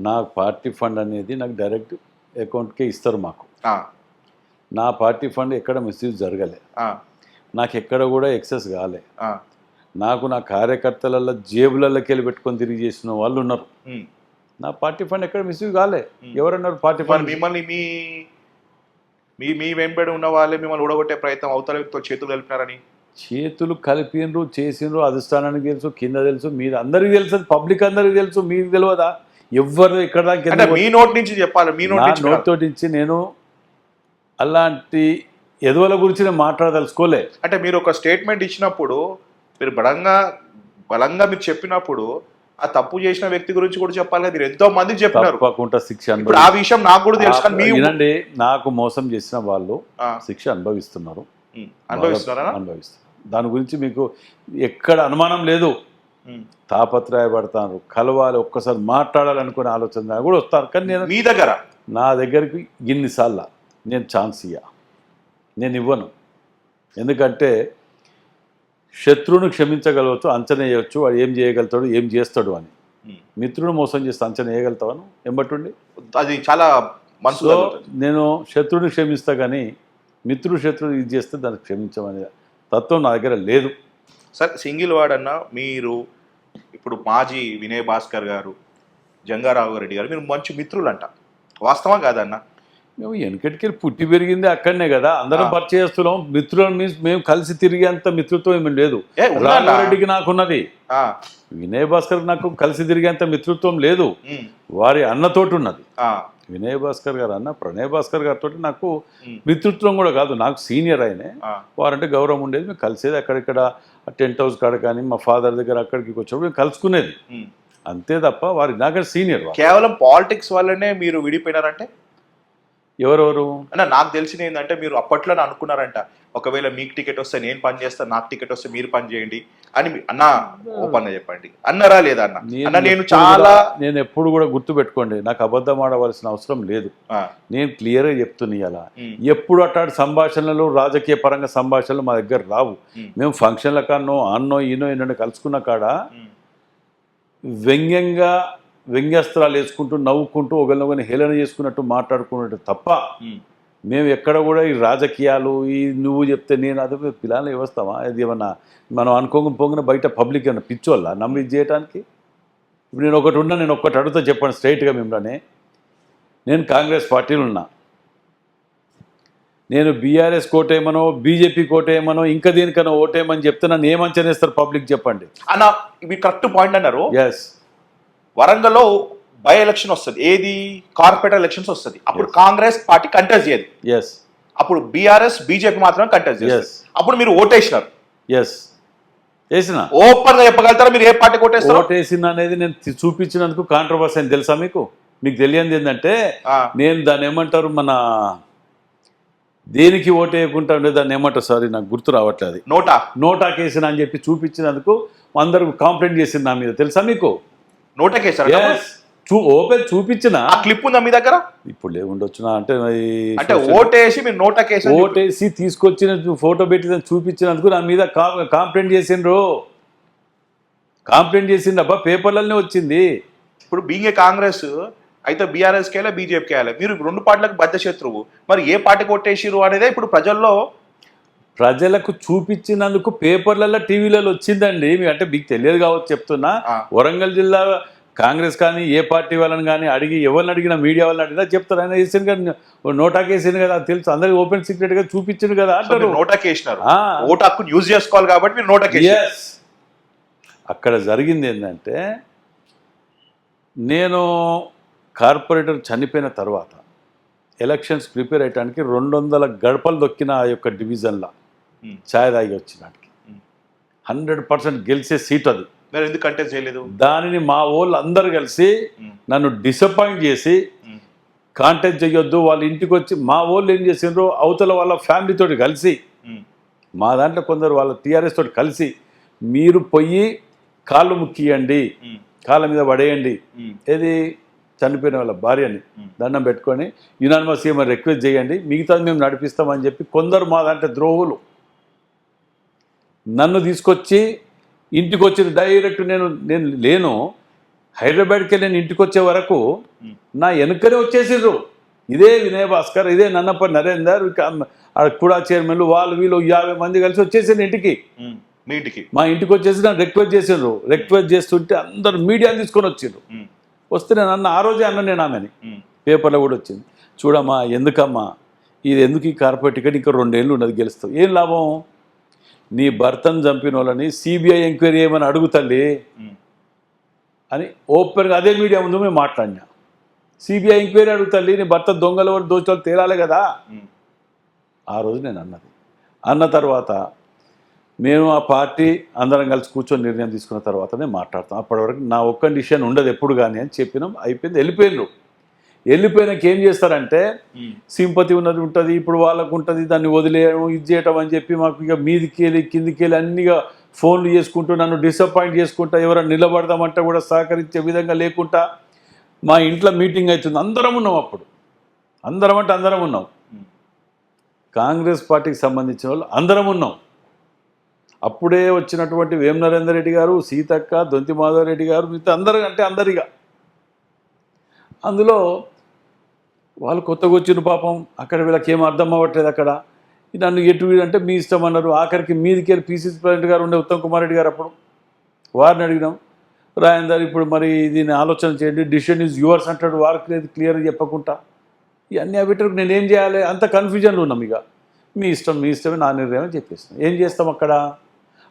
నాకు పార్టీ ఫండ్ అనేది నాకు డైరెక్ట్ అకౌంట్కే ఇస్తారు మాకు. ఆ, నా పార్టీ ఫండ్ ఎక్కడ మిస్యూజ్ జరగలే, ఆ, నాకు ఎక్కడ కూడా ఎక్సెస్ కాలే. ఆ, నాకు నా కార్యకర్తలలో జేబులలోకి వెళ్ళి పెట్టుకొని తిరిగి చేసిన వాళ్ళు ఉన్నారు. ఉమ్. నా పార్టీ ఫండ్ ఎక్కడ మిస్యూజ్ కాలే. ఎవరన్నారు పార్టీ మరి ఫండ్? మిమ్మల్ని మీ మీ మీ వెంబడి ఉన్న వాళ్ళే మిమ్మల్ని ఓడగొట్టే ప్రయత్నం అవతల వ్యక్తితో చేతులు కలిపినారని. చేతులు కలిపినరు, చేసిండ్రు, అధిష్టానానికి తెలుసు, కింద తెలుసు, మీరు అందరికి తెలుసు, పబ్లిక్ అందరికి తెలుసు, మీకు తెలియదా? ఎవరు ఇక్కడ దాకా అంటే మీ నోట్ నుంచి చెప్పాలి, మీ నోట్ నుంచి నోట్ తోటి ఇచ్చి నేను అలాంటి ఎదువల గురించి నేను మాట్లాడదలుచుకోలే. అంటే మీరు ఒక స్టేట్మెంట్ ఇచ్చినప్పుడు మీరు బలంగా మీరు చెప్పినప్పుడు ఆ తప్పు చేసిన వ్యక్తి గురించి కూడా చెప్పాలి కదా. మీరు ఎంతో మందికి చెప్పినారు, తప్పకుండా శిక్ష ఇప్పుడు ఆ విషయం నాకు కూడా తెలుసు. కానీ మీ వినండి, నాకు మోసం చేసిన వాళ్ళు ఆ, శిక్ష అనుభవిస్తున్నారు. అనుభవిస్తున్నారా? అనుభవిస్తున్నారు. దాని గురించి మీకు ఎక్కడ అనుమానం లేదు. ఉమ్. తాపత్రయపడతాను, కలవాలి, ఒక్కసారి మాట్లాడాలనుకునే ఆలోచన కూడా వస్తారు. కానీ నేను మీ దగ్గర నా దగ్గరికి ఇన్నిసార్లు నేను ఛాన్స్ నేను ఇవ్వను. ఎందుకంటే శత్రువును క్షమించగలవచ్చు, అంచనా వేయవచ్చు, వాడు ఏం చేయగలుగుతాడు, ఏం చేస్తాడు అని. మిత్రుడు మోసం చేస్తే అంచనా వేయగలుగుతాను ఎంబట్టుండి? అది చాలా మనసు. సో నేను శత్రువుని క్షమిస్తా, కానీ శత్రువుని ఇది చేస్తే దాన్ని క్షమించమనే తత్వం నా దగ్గర లేదు. సార్, సింగిల్ వర్డ్ అన్న, మీరు ఇప్పుడు మాజీ వినయ్ భాస్కర్ గారు, జంగారావు రెడ్డి గారు మీరు మంచి మిత్రులు అంట, వాస్తవం కాదన్న? మేము వెనకటికెళ్ళి పుట్టి పెరిగింది అక్కడనే కదా, అందరం పరిచయస్తున్నాం. మిత్రులను మీన్స్ మేము కలిసి తిరిగేంత మిత్రత్వం ఏమి లేదు. రాఘవరెడ్డికి నాకున్నది, వినయ్ భాస్కర్ నాకు కలిసి తిరిగేంత మిత్రత్వం లేదు. వారి అన్నతోటి ఉన్నది. వినయ్ భాస్కర్ గారు అన్న ప్రణయ్ భాస్కర్ గారితో నాకు మిత్రత్వం కూడా కాదు, నాకు సీనియర్ ఆయనే. వారంటే గౌరవం ఉండేది, మేము కలిసేది అక్కడిక్కడ టెంట్ హౌస్ కాడ కానీ మా ఫాదర్ దగ్గర అక్కడికి వచ్చినప్పుడు మేము కలుసుకునేది, అంతే తప్ప వారి నాకంటే సీనియర్. కేవలం పాలిటిక్స్ వల్లనే మీరు విడిపోయినారంటే? ఎవరెవరు అన్న, నాకు తెలిసింది ఏంటంటే మీరు అప్పట్లోనే అనుకున్నారంట, ఒకవేళ మీకు టికెట్ వస్తే నేను పని చేస్తాను, నాకు టికెట్ వస్తే మీరు పని చేయండి అని. అన్న ఓపెన్ గా చెప్పండి, అన్నారా లేదా అన్న? అన్న నేను ఎప్పుడు కూడా గుర్తు పెట్టుకోండి, నాకు అబద్ధం ఆడవలసిన అవసరం లేదు. నేను క్లియర్గా చెప్తున్నా, ఇలా ఎప్పుడు అట్లాంటి సంభాషణలు, రాజకీయ పరంగా సంభాషణలు మా దగ్గర రావు. మేము ఫంక్షన్ల కానో అన్నో ఈనో ఎన్నో కలుసుకున్న కాడ వ్యంగ్యాస్త్రాలు వేసుకుంటూ నవ్వుకుంటూ ఒకరినొకరిని హేళన చేసుకున్నట్టు మాట్లాడుకున్నట్టు తప్ప మేము ఎక్కడ కూడా ఈ రాజకీయాలు, ఈ నువ్వు చెప్తే నేను అదే పిల్లలు వ్యవస్థమా, ఇది ఏమన్నా మనం అనుకోకపోయినా బయట పబ్లిక్ ఏమన్నా పిచ్చోళ్ళ నమ్మి ఇది చేయడానికి? ఇప్పుడు నేను ఒక్కటి అడుగుతా, చెప్పండి స్ట్రైట్గా మిమ్మల్ని. నేను కాంగ్రెస్ పార్టీలు ఉన్నా, నేను బీఆర్ఎస్ కోటేయమనో బీజేపీ కోటేయమనో ఇంకా దేనికన్నా ఓటేయమని చెప్తే నన్ను ఏమంచనేస్తారు పబ్లిక్ చెప్పండి అన్న? ఇవి కరెక్ట్ పాయింట్ అన్నారు. ఎస్, వరంగల్లో బై ఎలక్షన్ వస్తుంది, ఏది కార్పొరేటర్ ఎలక్షన్స్ వస్తుంది, అప్పుడు కాంగ్రెస్ పార్టీ కంటెస్ట్ చేయదు. ఎస్, అప్పుడు బీఆర్ఎస్ బీజేపీ మాత్రం కంటెస్ట్ చేస్తారు. అప్పుడు మీరు ఓటేసినారు. ఎస్, వేసిన. ఓపెన్ గా చెప్పగలుగుతారా మీరు ఏ పార్టీ ఓటేస్తారు? ఓటేసిన అనేది నేను చూపించినందుకు కాంట్రవర్సీ అని తెలుసా మీకు? మీకు తెలియంది ఏంటంటే నేను దాన్ని ఏమంటారు, మన దేనికి ఓటేయకుండా ఉండే దాన్ని ఏమంటారు, సారీ నాకు గుర్తు రావట్లేదు, నోటా కేసిన అని చెప్పి చూపించినందుకు అందరూ కాంప్లైంట్ చేసింది నా మీద, తెలుసా మీకు? నోటా కేసారు, ఓపెన్ చూపించిన క్లిప్ ఉందా మీ దగ్గర? ఇప్పుడు ఉండొచ్చునా అంటే ఓటేసి మీరు నోటా కేసు ఓటేసి తీసుకొచ్చిన ఫోటో పెట్టి చూపించినందుకు నా మీద కాంప్లైంట్ చేసిండ్రు. అబ్బా, పేపర్లనే వచ్చింది. ఇప్పుడు బీయింగ్ ఏ కాంగ్రెస్ అయితే బీఆర్ఎస్కి వెళ్ళా బీజేపీకి వెళ్ళా, మీరు రెండు పార్టీలకు బద్ద శత్రువు, మరి ఏ పార్టీకి ఓటేసిరు అనేదే ఇప్పుడు ప్రజలకు చూపించినందుకు పేపర్లలో టీవీలలో వచ్చిందండి. అంటే మీకు తెలియదు కావచ్చు చెప్తున్నా. వరంగల్ జిల్లా కాంగ్రెస్ కానీ ఏ పార్టీ వాళ్ళని కానీ అడిగి ఎవరిని అడిగినా, మీడియా వాళ్ళని అడిగినా చెప్తారు, ఆయన వేసింది కదా, నోటాకి వేసింది కదా, తెలుసు అందరికి, ఓపెన్ సీక్రెట్ గా చూపించింది కదా అంటారు. నోటాకి వేసినారు, ఓటు హక్కు యూజ్ చేసుకోవాలి కాబట్టి మీరు నోటాకి. అక్కడ జరిగింది ఏంటంటే, నేను కార్పొరేటర్ చనిపోయిన తర్వాత ఎలక్షన్స్ ప్రిపేర్ అయ్యడానికి 200 గడపలు దొక్కిన ఆ యొక్క డివిజన్లో ఛాయ్ తాగి వచ్చినాటికి 100% గెలిచే సీట్ అది. మీరు ఎందుకు కంటెస్ట్ చేయలేదు? దానిని మా వాళ్ళు అందరు కలిసి నన్ను డిసప్పాయింట్ చేసి కాంటెస్ట్ చేయొద్దు, వాళ్ళ ఇంటికి వచ్చి మా వాళ్ళు ఏం చేసిండ్రు, అవతల వాళ్ళ ఫ్యామిలీతో కలిసి, మా దాంట్లో కొందరు వాళ్ళ టీఆర్ఎస్ తోటి కలిసి, మీరు పోయి కాళ్ళు ముక్కియండి, కాళ్ళ మీద పడేయండి, ఏది చనిపోయిన వాళ్ళ భార్యని దండం పెట్టుకొని యునానిమస్ ఏమైనా రిక్వెస్ట్ చేయండి, మిగతాది మేము నడిపిస్తామని చెప్పి కొందరు మా దాంట్లో ద్రోహులు నన్ను తీసుకొచ్చి ఇంటికి వచ్చిన డైరెక్ట్ నేను లేను హైదరాబాద్కి నేను ఇంటికి వచ్చే వరకు నా వెనుకనే వచ్చేసిండ్రు. ఇదే వినయ్ భాస్కర్, ఇదే నన్నప్ప నరేందర్, కూడా చైర్మన్లు వాళ్ళు వీళ్ళు 50 మంది కలిసి వచ్చేసిండ్రు ఇంటికి. మీ ఇంటికి మా ఇంటికి వచ్చేసి నన్ను రిక్వెస్ట్ చేసిండ్రు. రిక్వెస్ట్ చేస్తుంటే అందరు మీడియాని తీసుకొని వచ్చిండ్రు. వస్తే నేను ఆ రోజే అన్న నేను ఆమెని పేపర్లో కూడా వచ్చింది, చూడమ్మా ఎందుకమ్మా ఇది ఎందుకు ఈ కార్పొరేట్ టికెట్ ఇంకా 2 ఏళ్ళు ఉన్నది గెలుస్తావు, ఏం లాభం, నీ భర్తను చంపిన వాళ్ళని సిబిఐ ఎంక్వైరీ ఏమని అడుగుతల్లి అని ఓపెన్గా అదే మీడియా ముందు మేము మాట్లాడినా. సిబిఐ ఎంక్వైరీ అడుగుతల్లి, నీ భర్త దొంగల వాళ్ళు దోషాలు తేలాలి కదా. ఆ రోజు నేను అన్నది. అన్న తర్వాత మేము ఆ పార్టీ అందరం కలిసి కూర్చొని నిర్ణయం తీసుకున్న తర్వాతనే మాట్లాడతాం. అప్పటి వరకు నా ఒక్క డిసిషన్ ఉండదు ఎప్పుడు కానీ అని చెప్పినాం. అయిపోయింది, వెళ్ళిపోయినారు. వెళ్ళిపోయినాక ఏం చేస్తారంటే సింపతి ఉన్నది ఉంటుంది, ఇప్పుడు వాళ్ళకు ఉంటుంది, దాన్ని వదిలేయడం ఇది చేయటం అని చెప్పి మాకు ఇక మీదికి వెళ్ళి కిందికి వెళ్ళి అన్నిగా ఫోన్లు చేసుకుంటూ నన్ను డిసప్పాయింట్ చేసుకుంటా, ఎవరైనా నిలబడదామంటే కూడా సహకరించే విధంగా లేకుండా మా ఇంట్లో మీటింగ్ అవుతుంది. అందరం ఉన్నాం అప్పుడు, అందరం అంటే అందరం ఉన్నాం. కాంగ్రెస్ పార్టీకి సంబంధించిన వాళ్ళు అందరం ఉన్నాం. అప్పుడే వచ్చినటువంటి వేం నరేందర్ రెడ్డి గారు, సీతక్క, దొంతి మాధవ్ రెడ్డి గారు, మిగతా అందరూ అంటే అందరిగా. అందులో వాళ్ళు కొత్తగా వచ్చిన పాపం అక్కడ వీళ్ళకి ఏం అర్థం అవ్వట్లేదు. అక్కడ నన్ను ఎటు అంటే మీ ఇష్టం అన్నారు. ఆఖరికి మీదికి వెళ్ళి పిసిసి ప్రెసిడెంట్ గారు ఉండే ఉత్తమ్ కుమార్ రెడ్డి గారు, అప్పుడు వారిని అడిగినాం, రాయందర్ ఇప్పుడు మరి దీన్ని ఆలోచన చేయండి, డిసిషన్ ఈజ్ యువర్స్ అంటాడు. వారికి లేదు క్లియర్గా చెప్పకుండా ఇవన్నీ అవిటకు నేనేం చేయాలి, అంత కన్ఫ్యూజన్లో ఉన్నాం. ఇక మీ ఇష్టమే నా నిర్ణయం అని చెప్పేస్తాం. ఏం చేస్తాం అక్కడ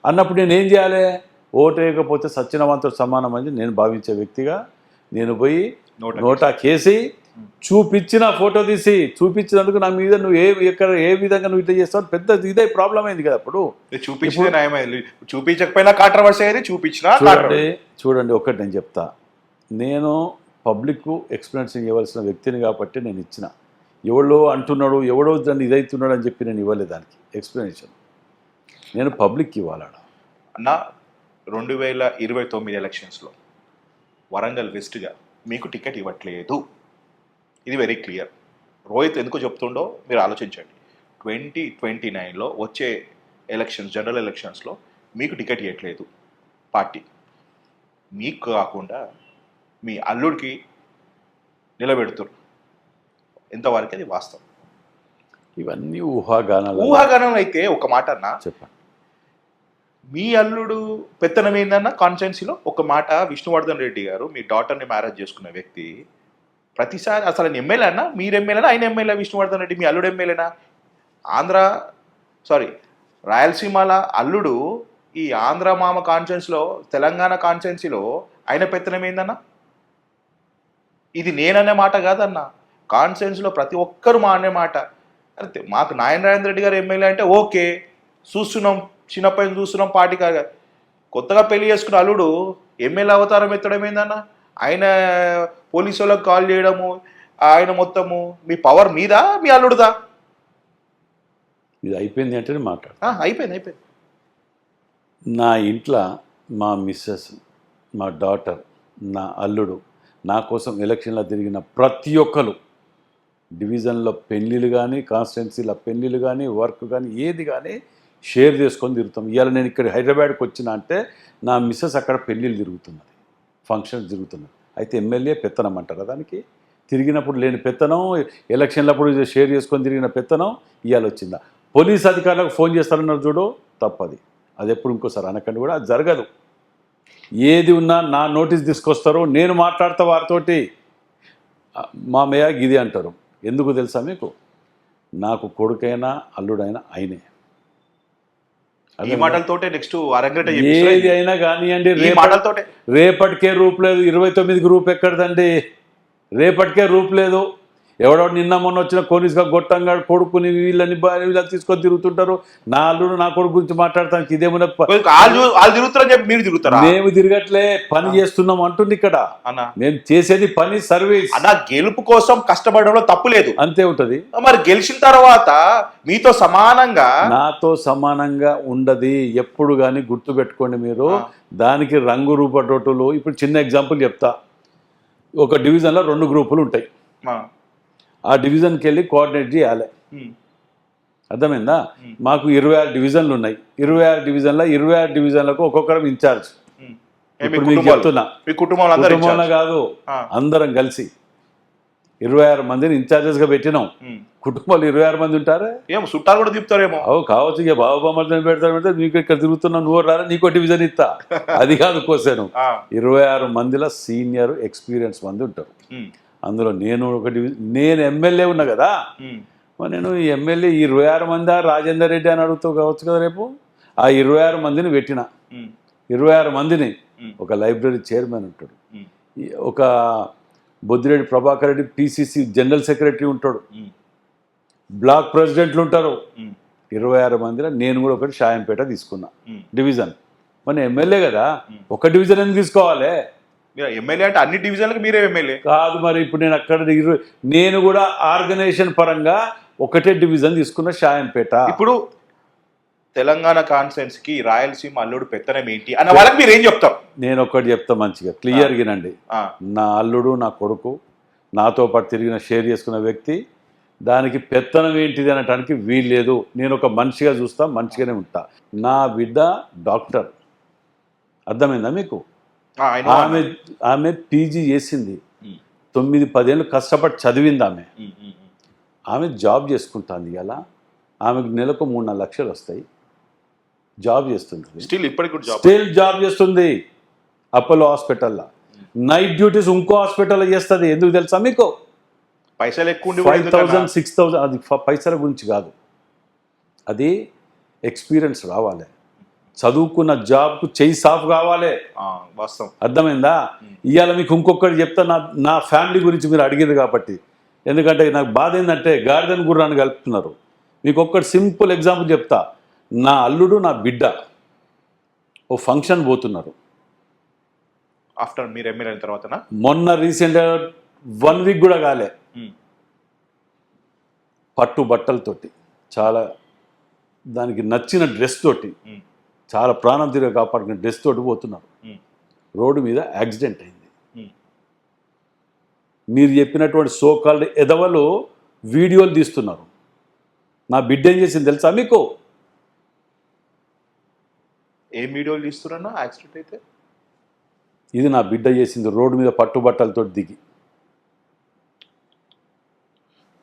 అన్నప్పుడు నేను ఏం చేయాలి, ఓటు వేయకపోతే సచ్చినవంతుడు సమానం అని నేను భావించే వ్యక్తిగా నేను పోయి నోటా కేసి చూపించిన ఫోటో తీసి చూపించినందుకు నా మీద నువ్వు ఏ విధంగా నువ్వు ఇట్లా చేస్తావు పెద్ద ఇదే ప్రాబ్లం అయింది కదా. అప్పుడు చూపించకపోయినా కాంట్రవర్సీ అయ్యేది, చూపించినా చూడండి ఒక్కటి నేను చెప్తా, నేను పబ్లిక్ ఎక్స్ప్లెనేషన్ ఇవ్వాల్సిన వ్యక్తిని కాబట్టి నేను ఇచ్చిన. ఎవడో అంటున్నాడు, ఎవడో దాన్ని ఇదవుతున్నాడు అని చెప్పి నేను ఇవ్వలేదు దానికి ఎక్స్ప్లెనేషన్. నేను పబ్లిక్ ఇవ్వాలా అన్న. 2029 ఎలక్షన్స్లో వరంగల్ వెస్ట్గా మీకు టికెట్ ఇవ్వట్లేదు, ఇది వెరీ క్లియర్. రోహిత్ ఎందుకో చెప్తుండో మీరు ఆలోచించండి. 2029లో వచ్చే ఎలక్షన్స్, జనరల్ ఎలక్షన్స్లో మీకు టికెట్ ఇవ్వట్లేదు పార్టీ. మీకు కాకుండా మీ అల్లుడికి నిలబెడుతున్నారు. ఎంతవరకు అది వాస్తవం? ఇవన్నీ ఊహాగానాలు. ఊహాగానం అయితే ఒక మాట అన్న చెప్పండి, మీ అల్లుడు పెత్తనం ఏందన్న కాన్స్టిట్యున్సీలో ఒక మాట. విష్ణువర్ధన్ రెడ్డి గారు మీ డాటర్ని మ్యారేజ్ చేసుకున్న వ్యక్తి ప్రతిసారి అసలు ఆయన ఎమ్మెల్యే అన్నా, మీరు ఎమ్మెల్యేనా, ఆయన ఎమ్మెల్యే విష్ణువర్ధన్ రెడ్డి, మీ అల్లుడు ఎమ్మెల్యేనా? రాయలసీమల అల్లుడు ఈ ఆంధ్ర మామ కాన్స్టిట్యున్సీలో, తెలంగాణ కాన్స్టిట్యున్సీలో ఆయన పెత్తనం ఏందన్నా? ఇది నేననే మాట కాదన్న, కాన్స్టిట్యున్సీలో ప్రతి ఒక్కరు మా అనే మాట. అంటే మాకు నారాయణ రెడ్డి గారు ఎమ్మెల్యే అంటే ఓకే, చూస్తున్నాం, చిన్నప్పటి చూస్తున్నాం పార్టీ కాగా. కొత్తగా పెళ్లి చేసుకున్న అల్లుడు ఎమ్మెల్యే అవతారం ఎత్తడం ఏందన్న? ఆయన పోలీసు వాళ్ళకి కాల్ చేయడము, ఆయన మొత్తము మీ పవర్ మీదా మీ అల్లుడుదా? ఇది అయిపోయింది అంటే అయిపోయింది. నా ఇంట్లో మా మిస్సెస్, మా డాటర్, నా అల్లుడు, నా కోసం ఎలక్షన్లో తిరిగిన ప్రతి ఒక్కరు, డివిజన్లో పెళ్ళిళ్ళు కానీ, కాన్స్టిట్యున్సీలో పెళ్ళిళ్ళు కానీ, వర్క్ కానీ, ఏది కానీ షేర్ చేసుకొని తిరుగుతాం. ఇవాళ నేను ఇక్కడ హైదరాబాద్కి వచ్చిన అంటే నా మిస్సెస్ అక్కడ పెళ్ళిళ్ళు తిరుగుతున్నది, ఫంక్షన్స్ తిరుగుతున్నది. అయితే ఎమ్మెల్యే పెత్తనం అంటారా దానికి? తిరిగినప్పుడు లేని పెత్తనం, ఎలక్షన్లప్పుడు షేర్ చేసుకొని తిరిగిన పెత్తనం ఇవాళ వచ్చిందా? పోలీస్ అధికారులకు ఫోన్ చేస్తారన్నారు చూడు, తప్పది. అది ఎప్పుడు ఇంకోసారి అనకండి కూడా, అది జరగదు. ఏది ఉన్నా నా నోటీస్ తీసుకొస్తారు, నేను మాట్లాడతా వారితోటి. మామయ్య గిది అంటారు. ఎందుకు తెలుసా మీకు? నాకు కొడుకైనా అల్లుడైనా అయినే. ఈ మాటలతోటే నెక్స్ట్ ఏది అయినా కానివ్వండి, రేపటికే రూపు లేదు. 29కి రూపు ఎక్కడదండి? రేపటికే రూపు లేదు. ఎవడో నిన్న మొన్న వచ్చిన కోనిస్గా గొట్టంగా కొడుకుని వీళ్ళని తీసుకొని తిరుగుతుంటారు. నా అల్లుడు నా కొడుకు గురించి మాట్లాడతానికి ఇదేమన్నా మీరు తిరుగుతారా? మేము తిరగట్లే, పని చేస్తున్నాం అంటుంది ఇక్కడ. మేము చేసేది పని, సర్వీస్. అన్న గెలుపు కోసం కష్టపడడంలో తప్పు లేదు, అంతే ఉంటది. మరి గెలిచిన తర్వాత మీతో సమానంగా, నాతో సమానంగా ఉండదు ఎప్పుడు కానీ, గుర్తు పెట్టుకోండి మీరు. దానికి రంగు రూపటోటులు. ఇప్పుడు చిన్న ఎగ్జాంపుల్ చెప్తా. ఒక డివిజన్లో 2 గ్రూపులు ఉంటాయి. ఆ డివిజన్కి వెళ్ళి కోఆర్డినేట్ చేయాలి. అర్థమైందా? మాకు 26 డివిజన్లు ఉన్నాయి. 26 డివిజన్లకు ఒక్కొక్కరం ఇన్ఛార్జ్. ఇప్పుడు మీకు చెప్తున్నా, మీ కుటుంబంలో కుటుంబంలో కాదు, అందరం కలిసి 26 మందిని ఇన్ఛార్జెస్గా పెట్టినాం. కుటుంబాలు 26 మంది ఉంటారా? ఏమో చుట్టాలు కూడా తిప్పుతారేమో. కావచ్చు. ఇక బాబుబామ్మని పెడతారంటే నీకు ఇక్కడ తిరుగుతున్నావు, నువ్వు రారా, నీకో డివిజన్ ఇస్తా. అది కాదు క్వశ్చన్. 26 మందిలో సీనియర్ ఎక్స్పీరియన్స్ మంది ఉంటారు. అందులో నేను నేను ఎమ్మెల్యే ఉన్నా కదా, మరి నేను ఈ ఎమ్మెల్యే 26 మంది రాజేందర్ రెడ్డి అని అడుగుతావు కావచ్చు కదా రేపు. ఆ 26 మందిని పెట్టిన. 26 మందిని ఒక లైబ్రరీ చైర్మన్ ఉంటాడు, ఒక Boddireddy Prabhakar Reddy PCC general secretary ఉంటాడు, బ్లాక్ ప్రెసిడెంట్లు ఉంటారు. 26 మందిలో నేను కూడా ఒకటి షాయంపేట తీసుకున్నా డివిజన్. మన ఎమ్మెల్యే కదా, ఒక డివిజన్ ఎందుకు తీసుకోవాలి? ఎమ్మెల్యే అంటే అన్ని డివిజన్లకు మీరే ఎమ్మెల్యే కాదు. మరి ఇప్పుడు నేను అక్కడ నేను కూడా ఆర్గనైజేషన్ పరంగా ఒకటే డివిజన్ తీసుకున్న షాయంపేట. ఇప్పుడు తెలంగాణ కాన్ఫరెన్స్ కి రాయలసీమ అల్లుడు పెత్తనం ఏంటి అన్న వాళ్ళకి మీరు ఏం చెప్తారు? నేను ఒక్కటి చెప్తా మంచిగా క్లియర్ గినండి. నా అల్లుడు, నా కొడుకు, నాతో పాటు తిరిగిన షేర్ చేసుకున్న వ్యక్తి, దానికి పెత్తనం ఏంటిది అనటానికి వీల్లేదు. నేను ఒక మనిషిగా చూస్తా, మనిషిగానే ఉంటా. నా బిడ్డ డాక్టర్, అర్థమైందా మీకు? ఆమె పీజీ చేసింది, 9-10 ఏళ్ళు కష్టపడి చదివింది. ఆమె జాబ్ చేసుకుంటుంది. ఇలా ఆమెకు నెలకు 3-4 లక్షలు వస్తాయి. జాబ్ చేస్తుంది, స్టిల్ జాబ్ చేస్తుంది అపోలో హాస్పిటల్లో. నైట్ డ్యూటీస్ ఇంకో హాస్పిటల్లో చేస్తుంది. ఎందుకు తెలుసా మీకు? పైసలు ఎక్కువ 5,000 6,000. అది పైసల గురించి కాదు, అది ఎక్స్పీరియన్స్ రావాలి, చదువుకున్న జాబ్కు చెయ్యి సాఫ్ కావాలి. అర్థమైందా? ఇవాళ మీకు ఇంకొకటి చెప్తా, నా ఫ్యామిలీ గురించి మీరు అడిగింది కాబట్టి. ఎందుకంటే నాకు బాధ ఏంటంటే గార్డెన్ గుర్రాన్ని కలుపుతున్నారు. మీకు ఒక్కటి సింపుల్ ఎగ్జాంపుల్ చెప్తా. నా అల్లుడు, నా బిడ్డ ఓ ఫంక్షన్ పోతున్నారు. ఆఫ్టర్ మీరు ఎమ్మెల్యే అయిన తర్వాత మొన్న రీసెంట్గా 1 వీక్ కూడా కాలే, పట్టు బట్టలతోటి, చాలా దానికి నచ్చిన డ్రెస్ తోటి, చాలా ప్రాణం తిరిగి కాపాడుకునే డ్రెస్ తోటి పోతున్నారు. రోడ్డు మీద యాక్సిడెంట్ అయింది. మీరు చెప్పినటువంటి సోకాల్డ్ ఎదవలు వీడియోలు తీస్తున్నారు. నా బిడ్డ ఏం చేసింది తెలుసా మీకు? ఏం వీడియోలు తీస్తున్నా యాక్సిడెంట్ అయితే? ఇది నా బిడ్డ చేసింది. రోడ్డు మీద పట్టుబట్టలతో దిగి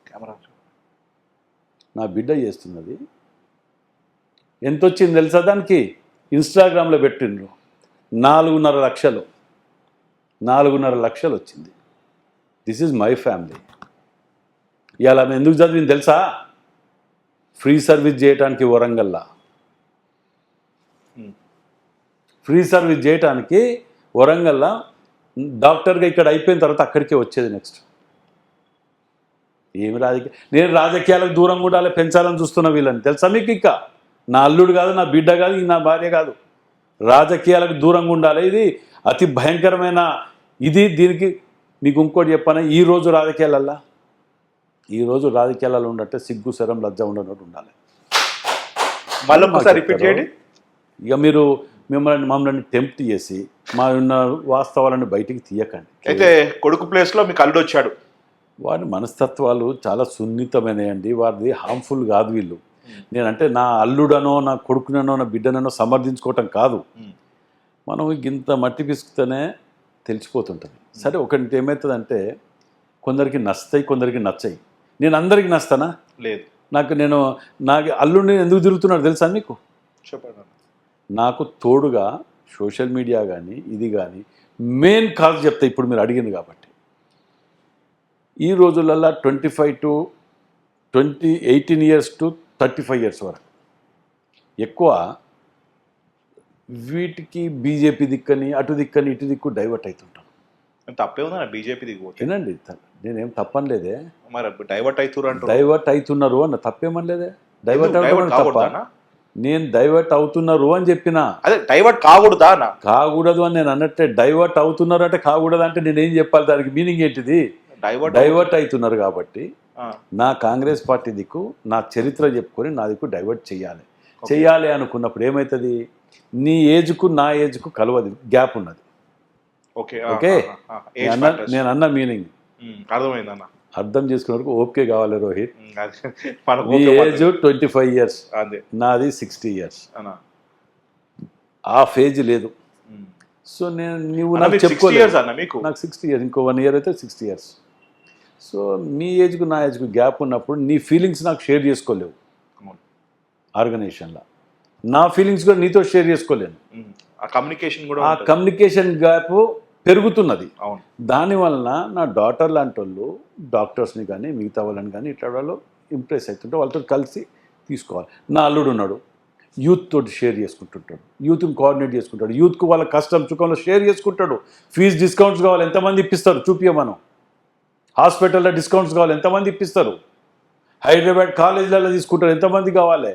కెమెరా నా బిడ్డ చేస్తున్నది. ఎంత వచ్చింది తెలుసా దానికి? ఇన్స్టాగ్రామ్లో పెట్టిండ్రు 4.5 లక్షలు. 4.5 లక్షలు వచ్చింది. This is my family. ఇవాళ ఆమె ఎందుకు చదివింది తెలుసా? ఫ్రీ సర్వీస్ చేయటానికి వరంగల్లా, ఫ్రీ సర్వీస్ చేయటానికి వరంగల్లా డాక్టర్గా ఇక్కడ అయిపోయిన తర్వాత అక్కడికే వచ్చేది నెక్స్ట్. ఏమి నేను రాజకీయాలకు దూరంగా ఉండాలి, పెంచాలని చూస్తున్న వీళ్ళని తెలుసా మీకు? ఇక నా అల్లుడు కాదు, నా బిడ్డ కాదు, నా భార్య కాదు, రాజకీయాలకు దూరంగా ఉండాలి. ఇది అతి భయంకరమైన ఇది. దీనికి మీకు ఇంకోటి చెప్పాను, ఈరోజు రాజకీయాలలో ఉండట్టే సిగ్గు శరం లజ్జ ఉండనట్టు ఉండాలి. మళ్ళీ ఒకసారి రిపీట్ చేయండి. ఇక మీరు మమ్మల్ని టెంప్ట్ చేసి మా ఉన్న వాస్తవాలను బయటికి తీయకండి. అయితే కొడుకు ప్లేస్లో మీకు అల్లుడు వచ్చాడు. వారి మనస్తత్వాలు చాలా సున్నితమైనయండి. వారిది హార్మ్ఫుల్ కాదు వీళ్ళు. నేనంటే నా అల్లుడనో, నా కొడుకుననో, నా బిడ్డననో సమర్థించుకోవటం కాదు. మనం ఇంత మట్టి పిసుకుతేనే తెలిసిపోతుంటుంది. సరే, ఒకటి ఏమవుతుందంటే కొందరికి నచ్చుతాయి, కొందరికి నచ్చాయి. నేను అందరికీ నచ్చుతానా? లేదు. నాకు అల్లుడిని ఎందుకు తిరుగుతున్నాడు తెలుసా మీకు? చెప్పండి. నాకు తోడుగా సోషల్ మీడియా కానీ ఇది కానీ మెయిన్ కాజ్ చెప్తా. ఇప్పుడు మీరు అడిగింది కాబట్టి, ఈ రోజులల్లో 18 ఇయర్స్ టు 35 ఇయర్స్ వరకు ఎక్కువ వీటికి బీజేపీ దిక్కని, అటు దిక్కని, ఇటు దిక్కు డైవర్ట్ అవుతుంటాం. తప్పే ఉందా బీజేపీ దిగిపోతే? ఏనండి, నేనేం తప్పనలేదే. మరి డైవర్ట్ అవుతున్నారు అన్న తప్పేమనలేదే. డైవర్ట్ తప్ప? నేను డైవర్ట్ అవుతున్నారు అని చెప్పినా. అదే డైవర్ట్ కాకూడదా? కాకూడదు అని నేను అన్నట్టే. డైవర్ట్ అవుతున్నారు అంటే కాకూడదు అంటే నేనేం చెప్పాలి? దానికి మీనింగ్ ఏంటిది? డైవర్ట్ అవుతున్నారు కాబట్టి నా కాంగ్రెస్ పార్టీ దిక్కు నా చరిత్ర చెప్పుకొని నా దిక్కు డైవర్ట్ చెయ్యాలి అనుకున్నప్పుడు ఏమవుతుంది? నీ ఏజ్కు నా ఏజ్కు కలవది, గ్యాప్ ఉన్నది. ఓకే, నేను అన్న మీనింగ్ అర్థమైందన్న. అర్థం చేసుకునే వరకు ఓకే కావాలి రోహిత్. మనకు నీ ఓకే ఏజ్ 25 years, అదే నాది 60 years. అన్నా. ఆ ఫేజ్ లేదు. సో నువ్వు అన్న, నాకు మీకు 60 చెప్పుకోలేదు. years అన్న మీకు? నాకు 60 years, ఇంకో 1 year అయితే 60 years. సో మీ ఏజ్కు నా ఏజ్కు గ్యాప్ ఉన్నప్పుడు నీ ఫీలింగ్స్ నాకు షేర్ చేసుకోలేవు ఆర్గనైజేషన్లో. నా ఫీలింగ్స్ కూడా నీతో షేర్ చేసుకోలేను. ఆ కమ్యూనికేషన్ కూడా ఆ కమ్యూనికేషన్ గ్యాప్ పెరుగుతున్నది. అవును. దానివలన నా డాటర్ లాంటి వాళ్ళు డాక్టర్స్ని కానీ మిగతా వాళ్ళని కానీ ఇట్లా వాళ్ళు ఇంప్రెస్ అవుతుంటే వాళ్ళతో కలిసి తీసుకోవాలి. నా అల్లుడు ఉన్నాడు, యూత్ తోటి షేర్ చేసుకుంటుంటాడు, యూత్ని కోఆర్డినేట్ చేసుకుంటాడు, యూత్కు వాళ్ళ కష్టం సుఖంలో షేర్ చేసుకుంటాడు. ఫీజు డిస్కౌంట్స్ కావాలి, ఎంతమంది ఇప్పిస్తారు చూపించమనం. హాస్పిటల్లో డిస్కౌంట్స్ కావాలి, ఎంతమంది ఇప్పిస్తారు. హైదరాబాద్ కాలేజీలలో తీసుకుంటారు, ఎంతమంది కావాలి.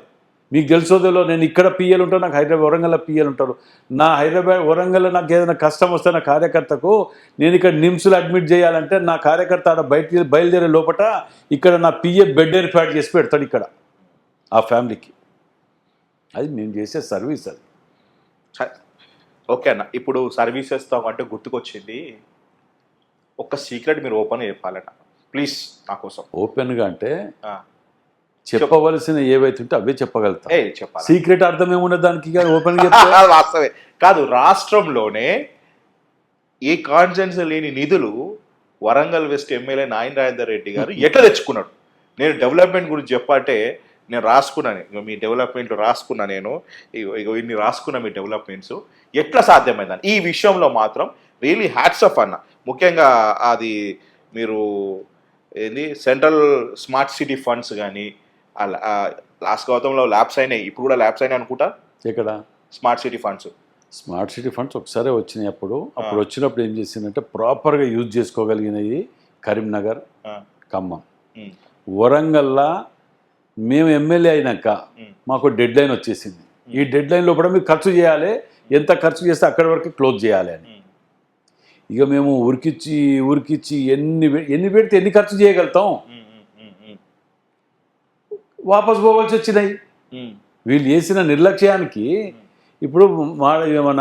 మీకు తెలుసోదేలో నేను ఇక్కడ పిఎల్ ఉంటాను, నాకు హైదరాబాద్ వరంగల్లో పిఎల్ ఉంటారు. నా హైదరాబాద్ వరంగల్లో నాకు ఏదైనా కష్టం వస్తే నా కార్యకర్తకు నేను ఇక్కడ నిమ్స్లో అడ్మిట్ చేయాలంటే నా కార్యకర్త ఆడ బయలుదేరే లోపల ఇక్కడ నా పిఏ బెడ్ ఏర్పాటు చేసి పెడతాడు ఇక్కడ ఆ ఫ్యామిలీకి. అది నేను చేసే సర్వీస్. అది ఓకే అన్న. ఇప్పుడు సర్వీసెస్తో అంటే గుర్తుకొచ్చింది, ఒక సీక్రెట్ మీరు ఓపెన్ చెప్పాలన్న ప్లీజ్ నా కోసం. ఓపెన్గా అంటే చెప్పవలసిన ఏవైతే ఉంటే అవే చెప్పగలుగుతా. చెప్పాలి. సీక్రెట్ అర్థం ఏమున్నది దానికి? ఓపెన్ వాస్తవే కాదు. రాష్ట్రంలోనే ఏ కాన్ఫిడెన్స్ లేని నిధులు వరంగల్ వెస్ట్ ఎమ్మెల్యే నాయన రాజేందర్ రెడ్డి గారు ఎట్లా తెచ్చుకున్నాడు? నేను డెవలప్మెంట్ గురించి చెప్పాలంటే నేను రాసుకున్నాను, మీ డెవలప్మెంట్లు రాసుకున్నా, నేను ఇన్ని రాసుకున్నా మీ డెవలప్మెంట్స్ ఎట్లా సాధ్యమైందని. ఈ విషయంలో మాత్రం రియలీ హ్యాట్స్ ఆఫ్ అన్న. ముఖ్యంగా అది మీరు ఏంది సెంట్రల్ స్మార్ట్ సిటీ ఫండ్స్ కానీ లాస్ట్ గౌతంలో ల్యాబ్స్ అయినాయి, ఇప్పుడు కూడా ల్యాబ్స్ అయినాయి అనుకుంటా. ఇక్కడ స్మార్ట్ సిటీ ఫండ్స్ ఒకసారి వచ్చినాయి. అప్పుడు వచ్చినప్పుడు ఏం చేసిందంటే ప్రాపర్గా యూజ్ చేసుకోగలిగినవి కరీంనగర్, ఖమ్మం. వరంగల్లా మేము ఎమ్మెల్యే అయినాక మాకు డెడ్ లైన్ వచ్చేసింది. ఈ డెడ్ లైన్ లోపల మీరు ఖర్చు చేయాలి, ఎంత ఖర్చు చేస్తే అక్కడి వరకు క్లోజ్ చేయాలి అని. ఇక మేము ఉరికిచ్చి ఎన్ని పెడితే ఎన్ని ఖర్చు చేయగలుగుతాం? వాపస్ పోవాల్సి వచ్చినాయి. వీళ్ళు చేసిన నిర్లక్ష్యానికి. ఇప్పుడు మన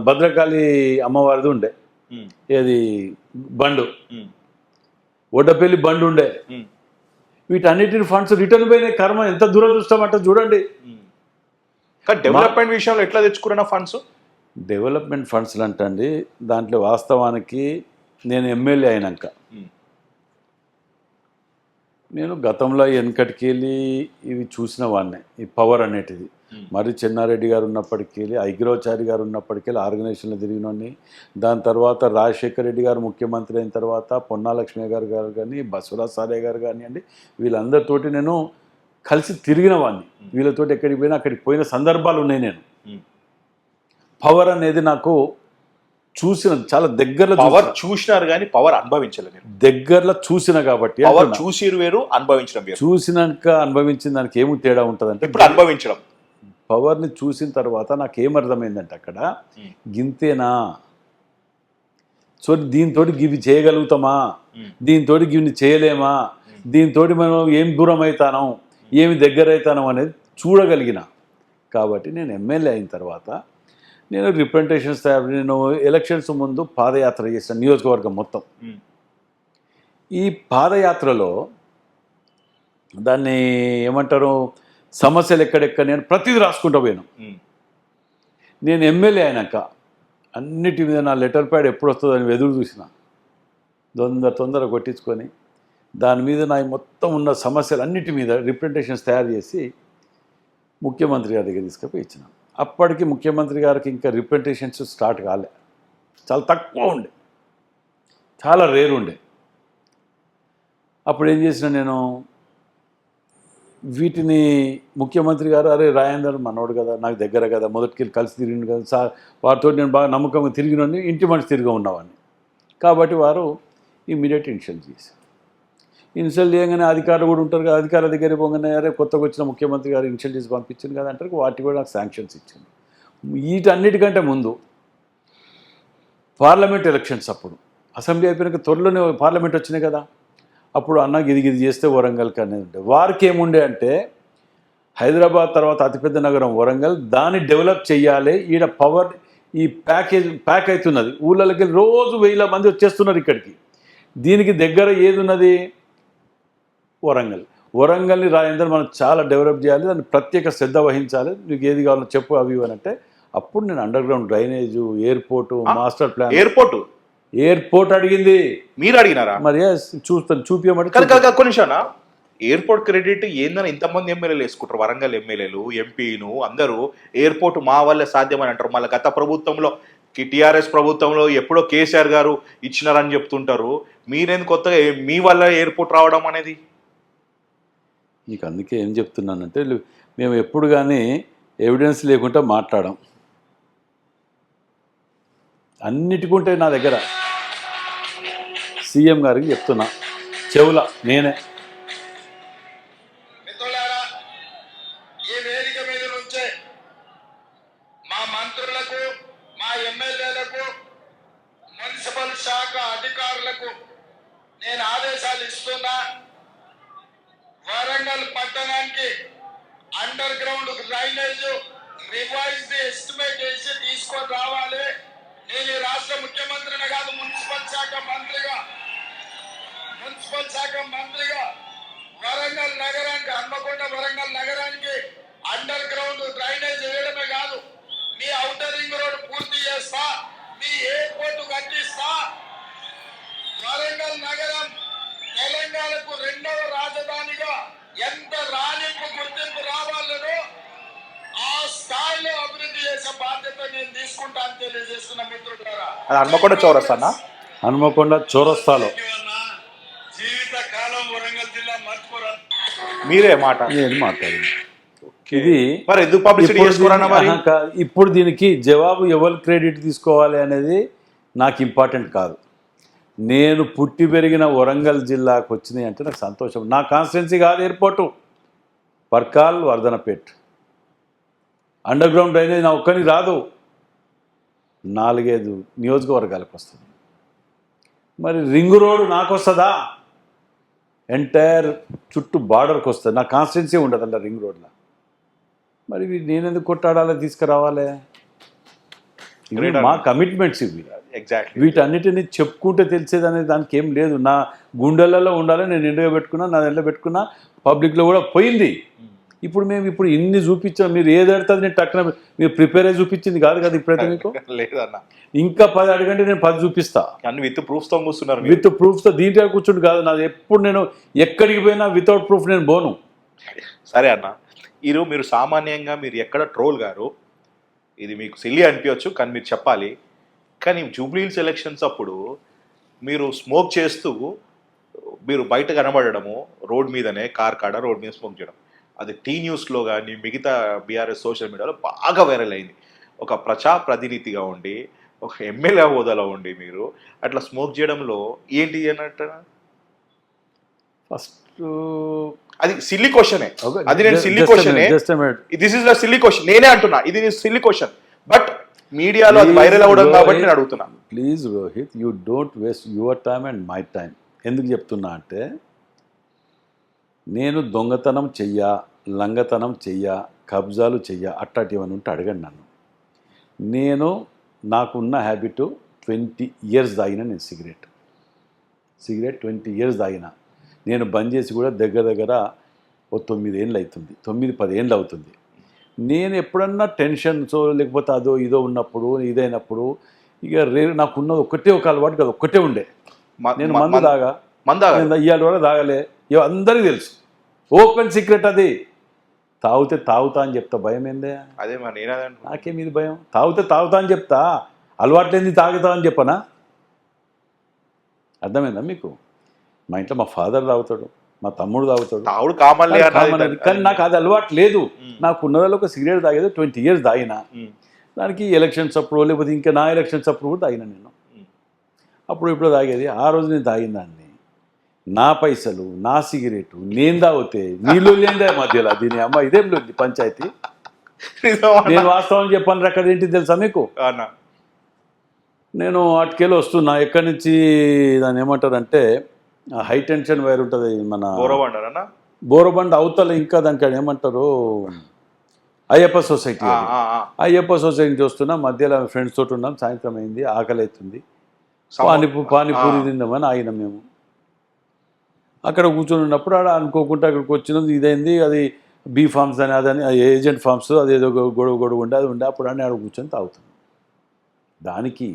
భద్రకాళి అమ్మవారిది ఉండే, ఏది బండు, ఒడ్డపల్లి బండు ఉండే, వీటన్నిటిని ఫండ్స్ రిటర్న్ పోయినాయి. కర్మ ఎంత దురదృష్టం అంటే చూడండి. డెవలప్మెంట్ విషయంలో ఎట్లా తెచ్చుకున్న ఫండ్స్? డెవలప్మెంట్ ఫండ్స్లు అంటండి, దాంట్లో వాస్తవానికి నేను ఎమ్మెల్యే అయినాక నేను గతంలో వెనకటికి వెళ్ళి ఇవి చూసిన వాడినే. ఈ పవర్ అనేటిది మరి చెన్నారెడ్డి గారు ఉన్నప్పటికీ, ఐగిరోచారి గారు ఉన్నప్పటికీ ఆర్గనైజేషన్లో తిరిగినోని. దాని తర్వాత రాజశేఖర రెడ్డి గారు ముఖ్యమంత్రి అయిన తర్వాత పొన్నాలక్ష్మి గారు కానీ, బసవరాజ్ సారే గారు కానివ్వండి, వీళ్ళందరితోటి నేను కలిసి తిరిగిన వాడిని. వీళ్ళతోటి ఎక్కడికి పోయినా అక్కడికి పోయిన సందర్భాలు ఉన్నాయి. నేను పవర్ అనేది నాకు చూసిన చాలా దగ్గరలో పవర్ చూసినారు కానీ పవర్ అనుభవించలేదు. దగ్గరలో చూసిన కాబట్టి పవర్ చూసిరు వేరు, అనుభవించడం వేరు. చూసినాక అనుభవించిన దానికి ఏమి తేడా ఉంటుందంటే, ఇప్పుడు అనుభవించడం పవర్ని చూసిన తర్వాత నాకు ఏమర్థమైందంటే అక్కడ గింతేనా, సో దీంతో గివి చేయగలుగుతామా, దీంతో గివిని చేయలేమా, దీంతో మనం ఏం దూరం అవుతాను, ఏమి దగ్గర అవుతాను అనేది చూడగలిగిన. కాబట్టి నేను ఎమ్మెల్యే అయిన తర్వాత నేను రిప్రజెంటేషన్స్ నేను ఎలక్షన్స్ ముందు పాదయాత్ర చేశాను నియోజకవర్గం మొత్తం. ఈ పాదయాత్రలో దాన్ని ఏమంటారు, సమస్యలు ఎక్కడెక్కడ నేను ప్రతిదీ రాసుకుంటూ పోయాను. నేను ఎమ్మెల్యే అయినాక అన్నిటి మీద నా లెటర్ ప్యాడ్ ఎప్పుడు వస్తుందో అని ఎదురు చూసిన, తొందర కొట్టించుకొని దాని మీద నా మొత్తం ఉన్న సమస్యలు అన్నిటి మీద రిప్రజెంటేషన్స్ తయారు చేసి ముఖ్యమంత్రి గారి దగ్గర తీసుకుపోయి ఇచ్చినాను. అప్పటికి ముఖ్యమంత్రి గారికి ఇంకా రిప్రజెంటేషన్స్ స్టార్ట్ కాలే, చాలా తక్కువ ఉండే, చాలా రేర్ ఉండే. అప్పుడు ఏం చేసిన నేను వీటిని ముఖ్యమంత్రి గారు, అరే రాజేందర్ మనోడు కదా, నాకు దగ్గర కదా, మొదటికి కలిసి తిరిగిండు కదా సార్, వారితో నేను బాగా నమ్మకంగా తిరిగినోని, ఇంటి మనిషి తిరిగి ఉన్నవాడిని. కాబట్టి వారు ఇమ్మీడియట్ ఇన్షియల్ చేశారు. ఇన్షియల్ చేయగానే అధికారులు కూడా ఉంటారు కదా, అధికారుల దగ్గర పోగానే అరే కొత్తగా వచ్చిన ముఖ్యమంత్రి గారు ఇన్షియల్ చేసి పంపించింది కదా అంటారు. వాటికి కూడా నాకు శాంక్షన్స్ ఇచ్చింది. వీటన్నిటికంటే ముందు పార్లమెంట్ ఎలక్షన్స్ అప్పుడు, అసెంబ్లీ అయిపోయినాక త్వరలోనే పార్లమెంట్ వచ్చినాయి కదా, అప్పుడు అన్నకి ఇది చేస్తే వరంగల్కి అనేది ఉండే. వారికి ఏముండే అంటే హైదరాబాద్ తర్వాత అతిపెద్ద నగరం వరంగల్, దాన్ని డెవలప్ చేయాలి. ఈడ పవర్ ఈ ప్యాక్ అవుతున్నది, ఊళ్ళకి రోజు 1000 మంది వచ్చేస్తున్నారు ఇక్కడికి. దీనికి దగ్గర ఏది ఉన్నది, వరంగల్ని రాజేందర్ మనం చాలా డెవలప్ చేయాలి, దాన్ని ప్రత్యేక శ్రద్ధ వహించాలి, నీకు ఏది కావాలో చెప్పు అవి ఇవి అని అంటే అప్పుడు నేను under ground drainage, airport, master plan. Airport అడిగింది, మీరు అడిగినారా? మరి చూస్తాను, చూపించమంటే కొన్ని నిమిషానా ఎయిర్పోర్ట్ క్రెడిట్ ఏందని ఇంతమంది ఎమ్మెల్యేలు వేసుకుంటారు, వరంగల్ ఎమ్మెల్యేలు, ఎంపీను అందరూ ఎయిర్పోర్ట్ మా వల్లే సాధ్యమని అంటారు. మళ్ళీ గత ప్రభుత్వంలో టీఆర్ఎస్ ప్రభుత్వంలో ఎప్పుడో కేసీఆర్ గారు ఇచ్చినారని చెప్తుంటారు. మీరేంది కొత్తగా మీ వల్ల ఎయిర్పోర్ట్ రావడం అనేది? నీకు అందుకే ఏం చెప్తున్నానంటే మేము ఎప్పుడు కానీ ఎవిడెన్స్ లేకుండా మాట్లాడాం. అన్నిటికుంటే నా దగ్గర సీఎం గారికి చెప్తున్నా చెవుల నేనే. మిత్రులారా, ఈ వేదిక మీద నుంచే మా మంత్రులకు, మా ఎమ్మెల్యేలకు, మున్సిపల్ శాఖ అధికారులకు నేను ఆదేశాలు ఇస్తున్నా. వరంగల్ పట్టణానికి under ground drainage revised estimate చేసి తీసుకొని రావాలి. నేను ఈ రాష్ట్ర ముఖ్యమంత్రిని కాదు, మున్సిపల్ శాఖ మంత్రిగా వరంగల్ నగరానికి, హన్మకొండ వరంగల్ నగరానికి అండర్ గ్రౌండ్ డ్రైనేజ్ వేయడమే కాదు, మీ ఔటర్ రింగ్ రోడ్ పూర్తి చేస్తా, మీ ఎయిర్పోర్ట్ కట్టిస్తా. వరంగల్ నగరం తెలంగాణకు రెండవ రాజధానిగా ఎంత రాణింపు గుర్తింపు రావాలనో ఆ స్థాయిలో అభివృద్ధి చేసే బాధ్యత నేను తీసుకుంటాను తెలియజేస్తున్న మిత్రులారా. అది హన్మకొండ చౌరస్తానా? హన్మకొండ చౌరస్తాలో జీవిత కాలం వరంగల్ జిల్లా మర్చిపోరా. మీరే మాట నేను మాట్లాడింది ఇది. మరి ఎందుకు పబ్లిసిటీ చేసుకోరన్నా మరి? ఇప్పుడు దీనికి జవాబు ఎవరు క్రెడిట్ తీసుకోవాలి అనేది నాకు ఇంపార్టెంట్ కాదు. నేను పుట్టి పెరిగిన వరంగల్ జిల్లాకు వచ్చినాయి అంటే నాకు సంతోషం. నా కాన్స్టిట్యున్సీ కాదు airport, Parkal, Wardhannapet. Under ground drainage నా ఒక్కరికి రాదు, 4-5 నియోజకవర్గాలకు వస్తుంది. మరి రింగ్ రోడ్ నాకు వస్తుందా? ఎంటైర్ చుట్టూ బార్డర్కి వస్తుంది. నా కాన్స్టిట్యున్సీ ఉండదు అలా రింగ్ రోడ్లో. మరి నేను ఎందుకు కొట్టాడాలి, తీసుకురావాలి? మా కమిట్మెంట్స్ ఇవి. ఎగ్జాక్ట్లీ. వీటన్నిటిని చెప్పుకుంటే తెలిసేది అనేది దానికి ఏం లేదు. నా గుండెలలో ఉండాలి, నేను ఇండియా పెట్టుకున్నా, నా ఇంట్లో పెట్టుకున్నా, పబ్లిక్లో కూడా పోయింది. ఇప్పుడు ఇన్ని చూపించాం, మీరు ఏది అడుగుతుంది నేను టక్కున మీరు ప్రిపేర్ అయ్యి చూపించింది కాదు కదా ఇప్పుడైతే మీకు. లేదన్న, ఇంకా 10 అడగంటే నేను 10 చూపిస్తా. అన్ని విత్ ప్రూఫ్స్తో కూర్చున్నారు. విత్ ప్రూఫ్తో దీంట్లో కూర్చుంటు కాదు నాది. ఎప్పుడు నేను ఎక్కడికి పోయినా వితౌట్ ప్రూఫ్ నేను పోను. సరే అన్న, ఈరోజు మీరు సామాన్యంగా మీరు ఎక్కడ ట్రోల్ గారు, ఇది మీకు సిల్లీ అనిపించవచ్చు కానీ మీరు చెప్పాలి. కానీ జూబ్లీహిల్స్ ఎలక్షన్స్ అప్పుడు మీరు స్మోక్ చేస్తూ మీరు బయట కనబడము, రోడ్ మీదనే, కార్ కాడ రోడ్ మీద స్మోక్ చేయడం, అది టీ న్యూస్లో కానీ మిగతా బీఆర్ఎస్ సోషల్ మీడియాలో బాగా వైరల్ అయింది. ఒక ప్రజాప్రతినిధిగా ఉండి, ఒక ఎమ్మెల్యే హోదాలో ఉండి మీరు అట్లా స్మోక్ చేయడంలో ఏంటి అన్నట్టు? ఫస్ట్ అది సిల్లీ క్వశ్చనే, అది నేను సిల్లీ క్వశ్చనే, this is the silly question. నేనే అంటున్నా ఇది సిల్లీ క్వశ్చన్, బట్ మీడియాలో అది వైరల్ అవ్వడం కాబట్టి నేను అడుగుతున్నా. Please Rohit, you don't waste your time and my time. ఎందుకు చెప్తున్నా అంటే నేను దొంగతనం చెయ్యా, లంగతనం చెయ్యా, కబ్జాలు చెయ్యా, అట్టాటివని ఉంటే అడగండి నన్ను. నాకున్న హ్యాబిట్ 20 years తాగిన. నేను సిగరెట్ 20 years తాగిన. నేను బంద్ చేసి కూడా దగ్గర ఓ 9 ఏళ్ళు అవుతుంది, 9-10 ఏళ్ళు అవుతుంది. నేను ఎప్పుడన్నా టెన్షన్స్ లేకపోతే అదో ఇదో ఉన్నప్పుడు, ఇదైనప్పుడు ఇక నాకున్నది ఒకటే ఒక అలవాటు కదా, ఒక్కటే ఉండే. నేను మందు తాగా, ఇవాళ కూడా తాగలే, అందరికీ తెలుసు, ఓపెన్ సీక్రెట్ అది. తాగుతా అని చెప్తా, భయం ఏందే? అదే మరి నాకేం ఇది భయం? తాగుతా అని చెప్తా, అలవాట్లేంది తాగుతా అని చెప్పనా? అర్థమైందా మీకు? మా ఇంట్లో మా ఫాదర్ తాగుతాడు, మా తమ్ముడు తాగుతాడు, కానీ నాకు అది అలవాటు లేదు. నాకు ఉన్నదాలో ఒక సిగరెట్ తాగేది 20 years తాగిన. దానికి ఎలక్షన్స్ అప్పుడు లేకపోతే ఇంకా నా ఎలక్షన్స్ అప్పుడు కూడా తాగిన. నేను ఇప్పుడు తాగేది. ఆ రోజు నేను తాగిన దాన్ని, నా పైసలు, నా సిగరెట్ నేను తాగితే నీళ్ళు లేదే మధ్యలో. దీని అమ్మ ఇదేం లేదు పంచాయతీ. నేను వాస్తవం చెప్పాను అక్కడ ఏంటి తెలుసా మీకు? నేను అటుకెళ్ళి వస్తున్నా, ఎక్కడి నుంచి దాన్ని ఏమంటారంటే హై టెన్షన్ వైర్ ఉంటుంది మన బోరబండ అవతల, ఇంకా దానికి ఏమంటారు అయ్యప్ప సొసైటీ. అయ్యప్ప సొసైటీ చూస్తున్నా, మధ్యలో ఫ్రెండ్స్ తోటి ఉన్నాం, సాయంత్రం అయింది, ఆకలి అవుతుంది, పానీపూరి తిందామని ఆగినాం మేము. అక్కడ కూర్చొని ఉన్నప్పుడు ఆడ అనుకోకుండా అక్కడికి వచ్చినది ఇదైంది, అది బీ ఫార్మ్స్ అని అదని ఏజెంట్ ఫార్మ్స్ అదేదో గొడవ ఉండే అది ఉండే, అప్పుడు అని ఆడ కూర్చొని తాగుతున్నాం. దానికి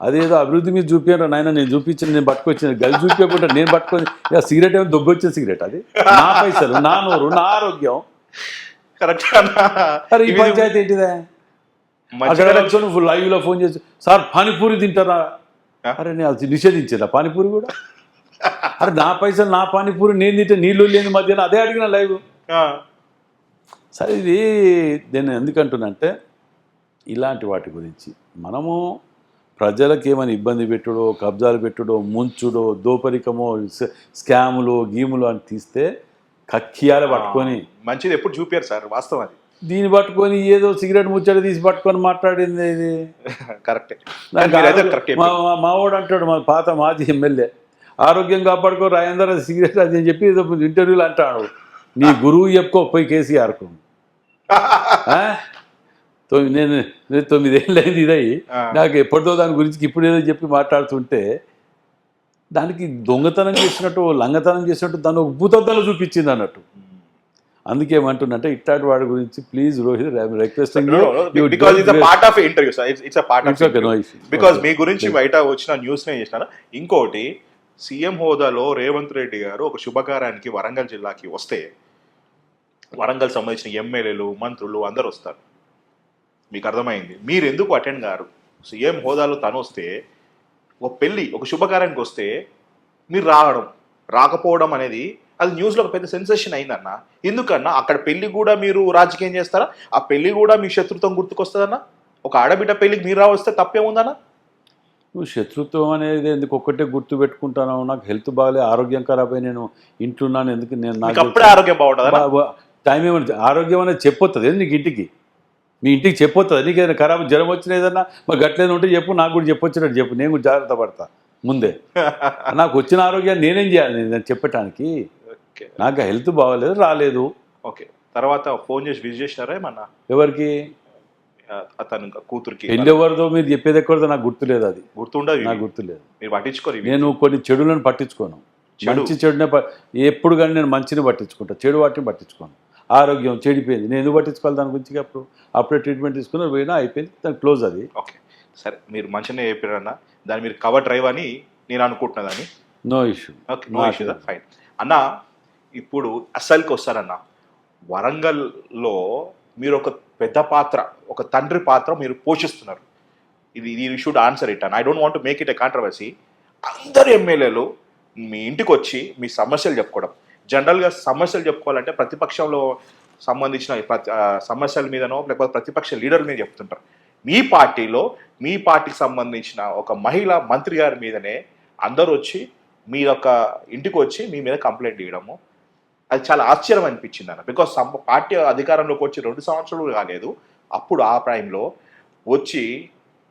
అదేదో అభివృద్ధి మీద చూపించారు నాయన, నేను చూపించిన, నేను పట్టుకొచ్చిన గది చూపించకుండా నేను పట్టుకొని సిగరెట్ ఏమో దొబ్బొచ్చిన సిగరెట్, అది నా పైసలు, నా నోరు, నా ఆరోగ్యం. కరెక్ట్. అరే ఈ పంచాయతీ ఏంటిదే? అక్కడ వచ్చి నువ్వు లైవ్లో ఫోన్ చేసి సార్ పానీపూరి తింటారా? అరే నేను అది నిషేధించారా పానీపూరి కూడా? అరే నా పైసలు, నా పానీపూరి నేను తింటే నీళ్ళు లేని మధ్యన అదే అడిగిన లైవ్. సరే ఇది నేను ఎందుకంటున్నా అంటే ఇలాంటి వాటి గురించి మనము ప్రజలకు ఏమైనా ఇబ్బంది పెట్టుడో, కబ్జాలు పెట్టుడో, ముంచుడో, దోపరికమో, స్కాములు గీములు అని తీస్తే కక్కియాల పట్టుకొని మంచిది ఎప్పుడు చూపారు సార్, వాస్తవం అది. దీన్ని పట్టుకొని ఏదో సిగరెట్ ముచ్చట తీసి పట్టుకొని మాట్లాడింది ఇది. కరెక్టే. మావాడు అంటాడు, మా పాత మాజీ ఎమ్మెల్యే, ఆరోగ్యం కాపాడుకో రాయందర సిగరెట్ అది అని చెప్పి ఏదో ఇంటర్వ్యూలు అంటాడు. నీ గురువు చెప్పుకో పోయి కేసీఆర్కు. నేను 9 ఏళ్ళు అయింది ఇదయ్యి, నాకు ఎప్పటిదో దాని గురించి ఇప్పుడు ఏదో చెప్పి మాట్లాడుతుంటే దానికి దొంగతనం చేసినట్టు, లంగతనం చేసినట్టు దాన్ని ఒక భూతద్దంలో చూపించింది అన్నట్టు. అందుకేమంటున్నంటే ఇట్లాంటి వాడి గురించి please Rohit, requesting because it's a part of interview sir, it's a part of because మీ గురించి బయట వచ్చిన న్యూస్ నే చేసినాను. ఇంకోటి, సీఎం హోదాలో రేవంత్ రెడ్డి గారు ఒక శుభకార్యానికి వరంగల్ జిల్లాకి వస్తే వరంగల్ సంబంధించిన ఎమ్మెల్యేలు, మంత్రులు అందరు వస్తారు. మీకు అర్థమైంది, మీరు ఎందుకు అటెండ్ గారు? సీఎం హోదాలో తను వస్తే, ఒక పెళ్ళి, ఒక శుభకార్యానికి వస్తే మీరు రాకపోవడం అనేది అది న్యూస్లో ఒక పెద్ద సెన్సేషన్ అయిందన్న. ఎందుకన్నా అక్కడ పెళ్లి కూడా మీరు రాజకీయం చేస్తారా? ఆ పెళ్లి కూడా మీ శత్రుత్వం గుర్తుకొస్తుందన్న. ఒక ఆడబిడ్డ పెళ్లికి మీరు రావస్తే తప్పేముందన్నా? నువ్వు శత్రుత్వం అనేది ఎందుకు ఒక్కటే గుర్తు పెట్టుకుంటాను? నాకు హెల్త్ బాగాలే, ఆరోగ్యం ఖరాబ్ అయి నేను ఇంటున్నాను, ఎందుకు నేను నాకు అప్పుడే ఆరోగ్యం బాగుంటుంది. టైం ఏమన్నా ఆరోగ్యం అనేది చెప్పొస్తుంది నీకు, ఇంటికి మీ ఇంటికి చెప్పొస్తుంది. నీకు ఏదైనా ఖరాబ్ జ్వరం వచ్చిన ఏదన్నా మరి గట్లేదో ఉంటే చెప్పు, నాకు కూడా చెప్పొచ్చినట్టు చెప్పు, నేను కూడా జాగ్రత్త పడతా ముందే. నాకు వచ్చిన ఆరోగ్యాన్ని నేనేం చేయాలి నేను చెప్పటానికి? నాకు హెల్త్ బాగోలేదు, రాలేదు. ఓకే, తర్వాత ఫోన్ చేసి విజిట్ చేసినారా ఏమన్నా? ఎవరికి? అతను కూతురికి. పెళ్ళి ఎవరిదో మీరు చెప్పేది ఎక్కడదో నాకు గుర్తులేదు, అది గుర్తుండదు, నాకు గుర్తులేదు. మీరు పట్టించుకోరు. నేను కొన్ని చెడులను పట్టించుకోను, మంచి చెడునే ఎప్పుడు కానీ నేను మంచిని పట్టించుకుంటా, చెడు వాటిని పట్టించుకోను. ఆరోగ్యం చెడిపోయింది, నేను ఎందుకు పట్టించుకోవాలి దాని గురించి? అప్పుడే ట్రీట్మెంట్ తీసుకుని పోయినా అయిపోయింది, దాని క్లోజ్ అది. ఓకే సరే, మీరు మంచిగానే చెప్పారన్న, దాన్ని మీరు కవర్ డ్రైవ్ అని నేను అనుకుంటున్నదని. No issue. Okay, no issue, fine అన్న. ఇప్పుడు అసలుకి వస్తారన్న, వరంగల్లో మీరు ఒక పెద్ద పాత్ర, ఒక తండ్రి పాత్ర మీరు పోషిస్తున్నారు. ఇది you should answer it and I don't want to make it a controversy. అందరు ఎమ్మెల్యేలు మీ ఇంటికి వచ్చి మీ సమస్యలు చెప్పుకోవడం. జనరల్గా సమస్యలు చెప్పుకోవాలంటే ప్రతిపక్షంలో సంబంధించిన సమస్యల మీదనో లేకపోతే ప్రతిపక్ష లీడర్ మీద చెప్తుంటారు. మీ పార్టీలో మీ పార్టీకి సంబంధించిన ఒక మహిళా మంత్రి గారి మీదనే అందరూ వచ్చి మీ యొక్క ఇంటికి వచ్చి మీ మీద కంప్లైంట్ ఇవ్వడము, అది చాలా ఆశ్చర్యం అనిపించింది అన్న. బికాస్ పార్టీ అధికారంలోకి వచ్చి 2 సంవత్సరాలు కాలేదు, అప్పుడు ఆ టైంలో వచ్చి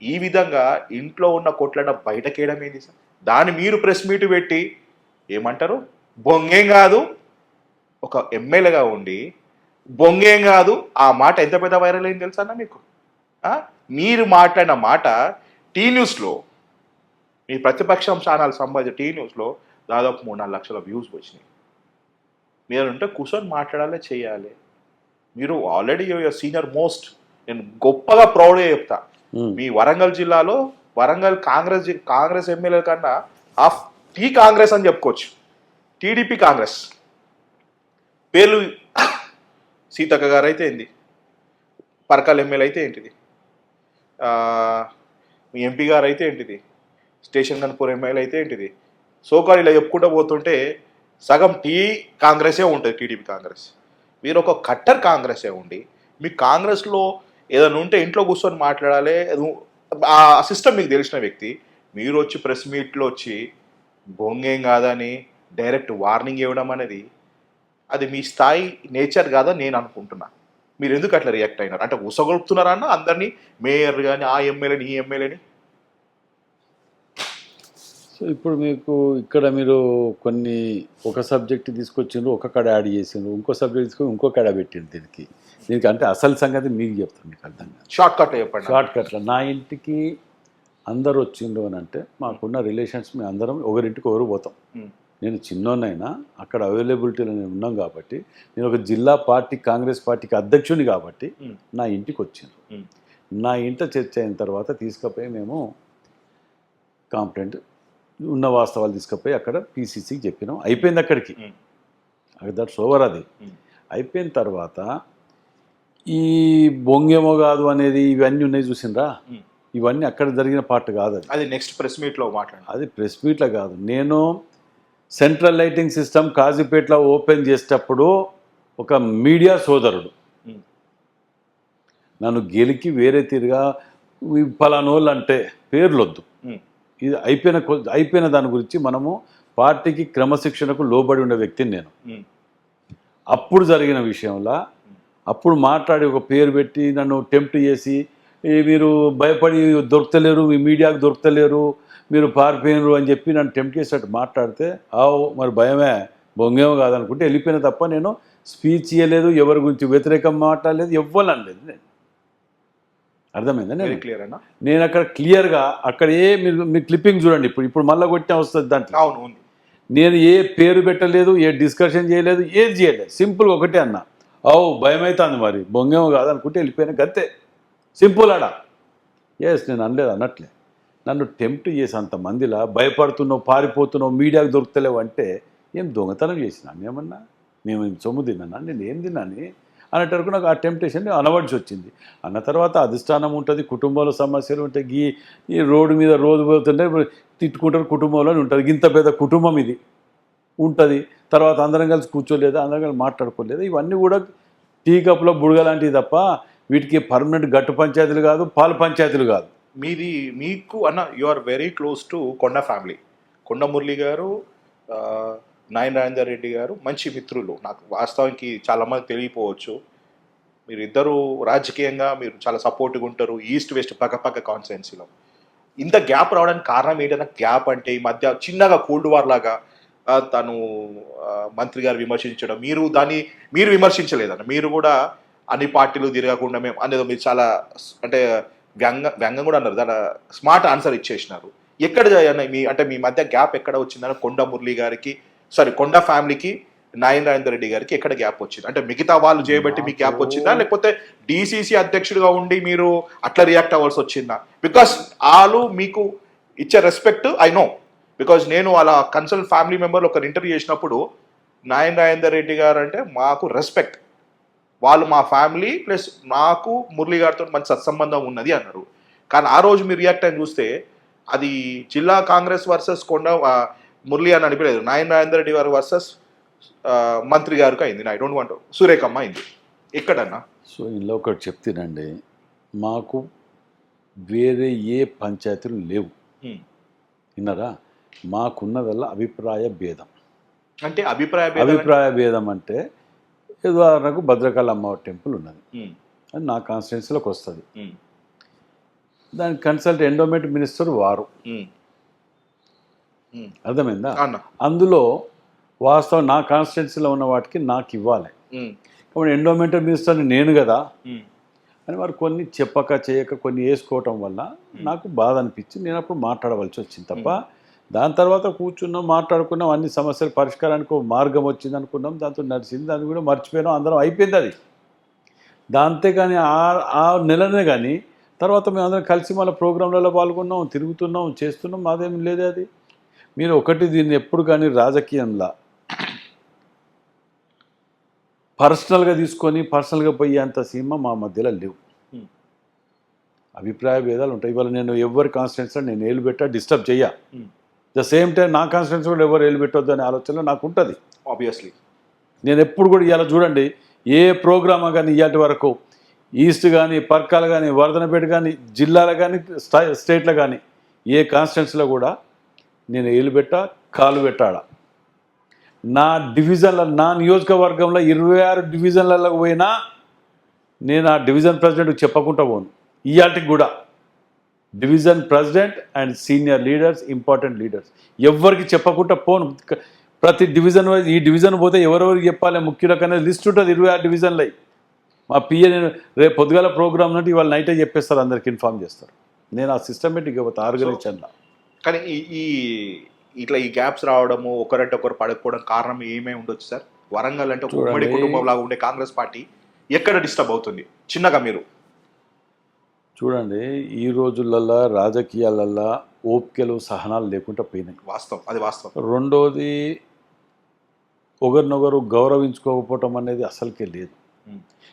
ఈ విధంగా ఇంట్లో ఉన్న కొట్లట బయటకేయడం ఏంది సార్? దాన్ని మీరు ప్రెస్ మీట్ పెట్టి ఏమంటారు? బొంగేం కాదు, ఒక ఎమ్మెల్యేగా ఉండి బొంగేం కాదు. ఆ మాట ఎంత పెద్ద వైరల్ అయింది తెలుసా అన్న మీకు? మీరు మాట్లాడిన మాట టీ న్యూస్లో, మీ ప్రతిపక్షం ఛానల్ సంబంధించిన టీ న్యూస్లో దాదాపు 3-4 లక్షల వ్యూస్ వచ్చినాయి. మీరంటే కూర్చొని మాట్లాడాలి, చేయాలి. మీరు ఆల్రెడీ సీనియర్ మోస్ట్, నేను గొప్పగా ప్రౌడ్గా చెప్తా, మీ వరంగల్ జిల్లాలో వరంగల్ కాంగ్రెస్ ఎమ్మెల్యే కన్నా ఆఫ్ టీ కాంగ్రెస్ అని చెప్పుకోవచ్చు. టీడీపీ కాంగ్రెస్ పేర్లు సీతక్క గారు అయితే ఏంటి, పరకాల ఎమ్మెల్యే అయితే ఏంటిది, మీ ఎంపీ గారు అయితే ఏంటిది, స్టేషన్ గన్పూర్ ఎమ్మెల్యే అయితే ఏంటిది, సోకాలు ఇలా చెప్పుకుంటూ పోతుంటే సగం కాంగ్రెసే ఉంటుంది, టీడీపీ కాంగ్రెస్. మీరు ఒక కట్టర్ కాంగ్రెసే ఉండి మీ కాంగ్రెస్లో ఏదైనా ఉంటే ఇంట్లో కూర్చొని మాట్లాడాలి, ఆ సిస్టమ్ మీకు తెలిసిన వ్యక్తి మీరు వచ్చి ప్రెస్ మీట్లో వచ్చి బొంగేం కాదని డైరెక్ట్ వార్నింగ్ ఇవ్వడం అనేది అది మీ స్థాయి నేచర్ కాదని నేను అనుకుంటున్నా. మీరు ఎందుకు అట్లా రియాక్ట్ అయినారు? అంటే ఉసగొలుపుతున్నారా అన్న అందరినీ, మేయర్ కానీ ఆ ఎమ్మెల్యేని ఈ ఎమ్మెల్యేని? సో ఇప్పుడు మీకు ఇక్కడ మీరు కొన్ని ఒక సబ్జెక్ట్ తీసుకొచ్చిండ్రు, ఒక కడ యాడ్ చేసిండ్రు, ఇంకో సబ్జెక్ట్ తీసుకొని ఇంకో కడ పెట్టిండ్రు. దీనికి అంటే అసలు సంగతి మీకు చెప్తాను, మీకు అర్థం కాదు. షార్ట్ కట్ చెప్పండి. షార్ట్ కట్లో నా ఇంటికి అందరు వచ్చిండ్రు అని అంటే మాకున్న రిలేషన్స్ మేము అందరం ఒకరింటికి ఒకరు పోతాం. నేను చిన్నోన్నైనా అక్కడ అవైలబిలిటీలో నేను ఉన్నాం కాబట్టి, నేను ఒక జిల్లా పార్టీ కాంగ్రెస్ పార్టీకి అధ్యక్షుని కాబట్టి నా ఇంటికి వచ్చిండ్రు. నా ఇంట్లో చర్చ అయిన తర్వాత తీసుకుపోయి మేము కాంప్లైంట్ ఉన్న వాస్తవాలు తీసుకుపోయి అక్కడ పీసీసీకి చెప్పినాం. అయిపోయింది అక్కడికి, దట్స్ ఓవర్. అది అయిపోయిన తర్వాత ఈ బొంగేమో కాదు అనేది ఇవన్నీ ఉన్నాయి చూసిండ్రా, ఇవన్నీ అక్కడ జరిగిన పార్ట్ కాదు. అది నెక్స్ట్ ప్రెస్ మీట్లో మాట్లాడాను. అది ప్రెస్ మీట్లో కాదు. నేను సెంట్రల్ లైటింగ్ సిస్టమ్ కాజీపేటలో ఓపెన్ చేసేటప్పుడు ఒక మీడియా సోదరుడు నన్ను గెలికి వేరే తీరుగా పలానోళ్ళు అంటే పేర్లొద్దు, ఇది అయిపోయిన దాని గురించి మనము పార్టీకి క్రమశిక్షణకు లోబడి ఉండే వ్యక్తిని నేను. అప్పుడు జరిగిన విషయంలో అప్పుడు మాట్లాడి ఒక పేరు పెట్టి నన్ను టెంప్ట్ చేసి మీరు భయపడి దొరకలేరు, మీ మీడియాకు దొరకలేరు, మీరు పారిపోయినరు అని చెప్పి నన్ను టెంప్ట్ చేసేటట్టు మాట్లాడితే మరి భయమే బొంగేమో కాదనుకుంటే వెళ్ళిపోయిన తప్ప నేను స్పీచ్ ఇవ్వలేదు, ఎవరి గురించి వ్యతిరేకం మాట్లాడలేదు, ఎవ్వరు అనలేదు. నేను అర్థమైందా? నేను అక్కడ క్లియర్గా అక్కడ మీ క్లిప్పింగ్ చూడండి, ఇప్పుడు మళ్ళీ కొట్టిన వస్తుంది దాంట్లో. అవును, నేను ఏ పేరు పెట్టలేదు, ఏ డిస్కషన్ చేయలేదు, ఏది చేయలేదు. సింపుల్గా ఒకటే అన్నా, భయం అవుతుంది మరి బొంగేమో కాదనుకుంటే వెళ్ళిపోయినా గంతే, సింపుల్ ఆడ. నేను అనలేదు, అన్నట్లే నన్ను టెంప్ట్ చేసి అంతమందిలా భయపడుతున్నావు, పారిపోతున్నావు, మీడియాకు దొరుకుతలేవు అంటే ఏం దొంగతనం చేసినా ఏమన్నా, మేము సొమ్ము తిన్నానా, నేను ఏం తిన్నాను అనేటరకు నాకు ఆ టెంప్టేషన్ అనవలసి వచ్చింది. అన్న తర్వాత అధిష్టానం ఉంటుంది, కుటుంబంలో సమస్యలు ఉంటాయి, ఈ రోడ్డు మీద రోజు పోతుంటే తిట్టుకుంటారు, కుటుంబంలో ఉంటారు. ఇంత పెద్ద కుటుంబం ఇది ఉంటుంది. తర్వాత అందరం కలిసి కూర్చోలేదా, అందరం కలిసి మాట్లాడుకోలేదా, ఇవన్నీ కూడా టీ కప్లో బుడగ లాంటివి తప్ప వీటికి పర్మనెంట్ గట్టు పంచాయతీలు కాదు, పాలు పంచాయతీలు కాదు. మీకు అన్న you are very close to Konda family. Konda Murali గారు, నాయన రాజేందర్ రెడ్డి గారు మంచి మిత్రులు. నాకు వాస్తవానికి చాలామంది తెలియపోవచ్చు. మీరిద్దరూ రాజకీయంగా మీరు చాలా సపోర్ట్గా ఉంటారు, ఈస్ట్ వెస్ట్ పక్క కాన్స్టిట్యున్సీలో. ఇంత గ్యాప్ రావడానికి కారణం ఏంటన్నా? గ్యాప్ అంటే ఈ మధ్య చిన్నగా కోల్డ్ వార్ లాగా తను మంత్రి గారు విమర్శించడం, మీరు విమర్శించలేదన్న, మీరు కూడా అన్ని పార్టీలు తిరగకుండా మేము అనేది మీరు చాలా అంటే వ్యంగం కూడా అన్నారు, దాని స్మార్ట్ ఆన్సర్ ఇచ్చేసినారు. ఎక్కడ మీ మధ్య గ్యాప్ ఎక్కడ వచ్చిందని కొండ మురళి గారికి, కొండ ఫ్యామిలీకి, నాయన రాజేందర్ రెడ్డి గారికి ఎక్కడ గ్యాప్ వచ్చింది? అంటే మిగతా వాళ్ళు చేయబట్టి మీకు గ్యాప్ వచ్చిందా, లేకపోతే డీసీసీ అధ్యక్షుడిగా ఉండి మీరు అట్లా రియాక్ట్ అవ్వాల్సి వచ్చిందా? బికాస్ వాళ్ళు మీకు ఇచ్చే రెస్పెక్ట్ ఐ నో, బికాజ్ నేను అలా కన్సల్ట్ ఫ్యామిలీ మెంబర్లు ఒక ఇంటర్వ్యూ చేసినప్పుడు నాయన రాజేందర్ రెడ్డి గారు అంటే మాకు రెస్పెక్ట్, వాళ్ళు మా ఫ్యామిలీ ప్లస్ నాకు మురళి గారితో మంచి సత్సంబంధం ఉన్నది అన్నారు. కానీ ఆ రోజు మీరు రియాక్ట్ అని చూస్తే అది జిల్లా కాంగ్రెస్ వర్సెస్ కొండ మురళి అని అనిపించలేదు, నాయన రాజేందర్ రెడ్డి గారు వర్సెస్ మంత్రి గారికి అయింది. ఐ డోంట్ వాంట్ సూర్యకమ్మ అయింది. ఎక్కడన్నా ఇందులో ఒకటి చెప్తానండి, మాకు వేరే ఏ పంచాయతీలు లేవు విన్నారా. మాకున్నదల్లా అభిప్రాయ భేదం. అంటే అభిప్రాయ భేదం అంటే ఉదాహరణకు భద్రకాళి అమ్మ టెంపుల్ ఉన్నది, అది నా కాన్స్టిట్యున్సీలోకి వస్తుంది. దానికి కన్సల్ట్ ఎండోమెంట్ మినిస్టర్ వారు, అర్థమైందా? అందులో వాస్తవం నా కాన్స్టిట్యున్సీలో ఉన్న వాటికి నాకు ఇవ్వాలి. కాబట్టి ఎండోమెంటల్ మినిస్టర్ని నేను కదా అని వారు కొన్ని చెప్పక చేయక కొన్ని వేసుకోవటం వల్ల నాకు బాధ అనిపించి నేను అప్పుడు మాట్లాడవలసి వచ్చింది తప్ప, దాని తర్వాత కూర్చున్నాం, మాట్లాడుకున్నాం, అన్ని సమస్యల పరిష్కారానికి ఒక మార్గం వచ్చింది అనుకున్నాం, దాంతో నడిచింది, దాన్ని కూడా మర్చిపోయినాం, అందరం అయిపోయింది అది. దాంతే కానీ ఆ నెలనే కానీ తర్వాత మేము అందరం కలిసి మళ్ళీ ప్రోగ్రాంలలో పాల్గొన్నాం, తిరుగుతున్నాం, చేస్తున్నాం, అదేం లేదు. అది మీరు ఒకటి దీన్ని ఎప్పుడు కానీ రాజకీయంలో పర్సనల్గా తీసుకొని పర్సనల్గా పోయే అంత సీమ మా మధ్యలో లేవు. అభిప్రాయ భేదాలు ఉంటాయి. ఇవాళ నేను ఎవరి కాన్స్టిట్యున్సీలో నేను ఏలు పెట్టా డిస్టర్బ్ చెయ్యా, ద సేమ్ టైం నా కాన్స్టిట్యున్సీ కూడా ఎవరు ఏలు పెట్టొద్దు అనే ఆలోచనలో నాకు ఉంటుంది. ఆబ్వియస్లీ నేను ఎప్పుడు కూడా ఇవాళ చూడండి, ఏ ప్రోగ్రామ్ కానీ ఇవాటి వరకు ఈస్ట్ కానీ, పర్కాలు కానీ, వర్ధనపేట కానీ, జిల్లాలో కానీ, స్టేట్లో కానీ ఏ కాన్స్టిట్యున్సీలో కూడా నేను ఏలు పెట్టా, కాలు పెట్టాడా. నా డివిజన్ల, నా నియోజకవర్గంలో 26 డివిజన్లలో పోయినా నేను ఆ డివిజన్ ప్రెసిడెంట్కి చెప్పకుండా పోను. ఇయాటికి కూడా division president and senior leaders, important leaders ఎవరికి చెప్పకుండా పోను. ప్రతి డివిజన్ వైజ్ ఈ డివిజన్ పోతే ఎవరెవరికి చెప్పాలి ముఖ్యులకు అనేది లిస్ట్ ఉంటుంది. 26 డివిజన్లు మా పిఏ నేను రేపు పొద్దుగాల ప్రోగ్రామ్ నుండి ఇవాళ నైటే చెప్పేస్తారు, అందరికి ఇన్ఫామ్ చేస్తారు. నేను ఆ సిస్టమేటిక్గా పోతా ఆర్గనైజేషన్లో. కానీ ఈ ఇట్లా ఈ గ్యాప్స్ రావడము ఒకరంటే ఒకరు పడకపోవడం కారణం ఏమేమి ఉండొచ్చు సార్? వరంగల్ అంటే ఒక ఉమ్మడి చూడండి. కుటుంబం లాగా ఉండే కాంగ్రెస్ పార్టీ ఎక్కడ డిస్టర్బ్ అవుతుంది చిన్నగా మీరు? చూడండి, ఈ రోజులల్లో రాజకీయాలల్లో ఓపికలు సహనాలు లేకుండా పోయినాయి. వాస్తవం, అది వాస్తవం. రెండోది, ఒకరినొకరు గౌరవించుకోకపోవటం అనేది అసలుకే లేదు.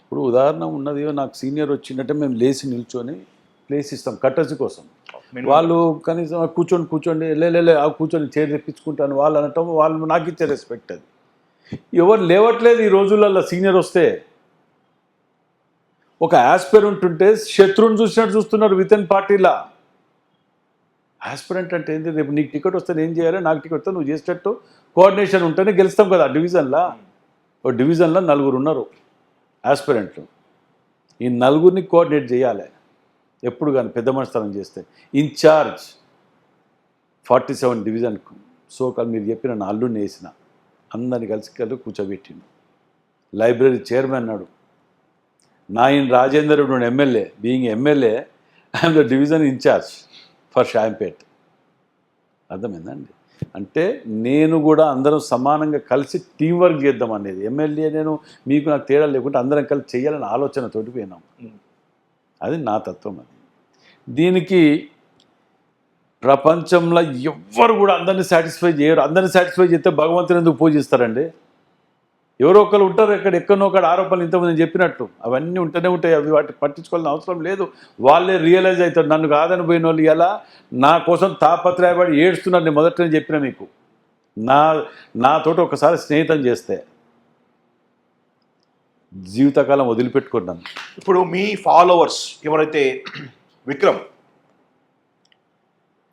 ఇప్పుడు ఉదాహరణ ఉన్నది, నాకు సీనియర్ వచ్చిందంటే మేము లేచి నిల్చొని ప్లేస్ ఇస్తాం కట్టసి కోసం. వాళ్ళు కనీసం కూర్చోండి లే ఆ కూర్చొని చైర్ తెప్పించుకుంటాను వాళ్ళు అనటం, వాళ్ళు నాకు ఇచ్చే రెస్పెక్ట్ అది. ఎవరు లేవట్లేదు ఈ రోజులలో. సీనియర్ వస్తే ఒక ఆస్పిరెంట్ ఉంటే శత్రువుని చూసినట్టు చూస్తున్నారు విత్ ఇన్ పార్టీలా. ఆస్పిరెంట్ అంటే ఏంటి? రేపు నీకు టికెట్ వస్తే నేను చేయాలి, నాకు టికెట్ వస్తే నువ్వు చేసేటట్టు కోఆర్డినేషన్ ఉంటేనే గెలుస్తాం కదా. డివిజన్లో ఒక డివిజన్లో 4 ఉన్నారు ఆస్పిరెంట్లు. ఈ 4ని కోఆర్డినేట్ చేయాలి ఎప్పుడు కానీ పెద్ద మనస్తనం చేస్తే. ఇన్ఛార్జ్ 47 డివిజన్కు సోకాల్ మీరు చెప్పిన నా అల్లుడిని వేసిన అందరిని కలిసి కూర్చోబెట్టిండు. లైబ్రరీ చైర్మన్ అన్నాడు. Nayini Rajender MLA, being MLA I'm the division incharge for Shampet. అర్థమైందండి? అంటే నేను కూడా అందరం సమానంగా కలిసి టీం వర్క్ చేద్దాం అనేది. ఎమ్మెల్యే నేను మీకు నాకు తేడా లేకుంటే అందరం కలిసి చేయాలని ఆలోచనతోటి పోయినాం. అది నా తత్వం. అది దీనికి ప్రపంచంలో ఎవ్వరు కూడా అందరినీ సాటిస్ఫై చేయరు. అందరినీ సాటిస్ఫై చేస్తే భగవంతుని ఎందుకు పూజిస్తారండి? ఎవరో ఒకరు ఉంటారు, ఎక్కడో ఒకటి ఆరోపణలు ఇంతకుముందు నేను చెప్పినట్టు అవన్నీ ఉంటూనే ఉంటాయి. అవి వాటి పట్టించుకోవాల్సిన అవసరం లేదు. వాళ్ళే రియలైజ్ అవుతారు. నన్ను కాదని పోయిన వాళ్ళు ఎలా నా కోసం తాపత్రయపడి ఏడుస్తున్నారు. నేను మొదటనే చెప్పిన మీకు, నాతోటి ఒకసారి స్నేహితం చేస్తే జీవితకాలం వదిలిపెట్టుకున్నాను. ఇప్పుడు మీ ఫాలోవర్స్ ఎవరైతే విక్రమ్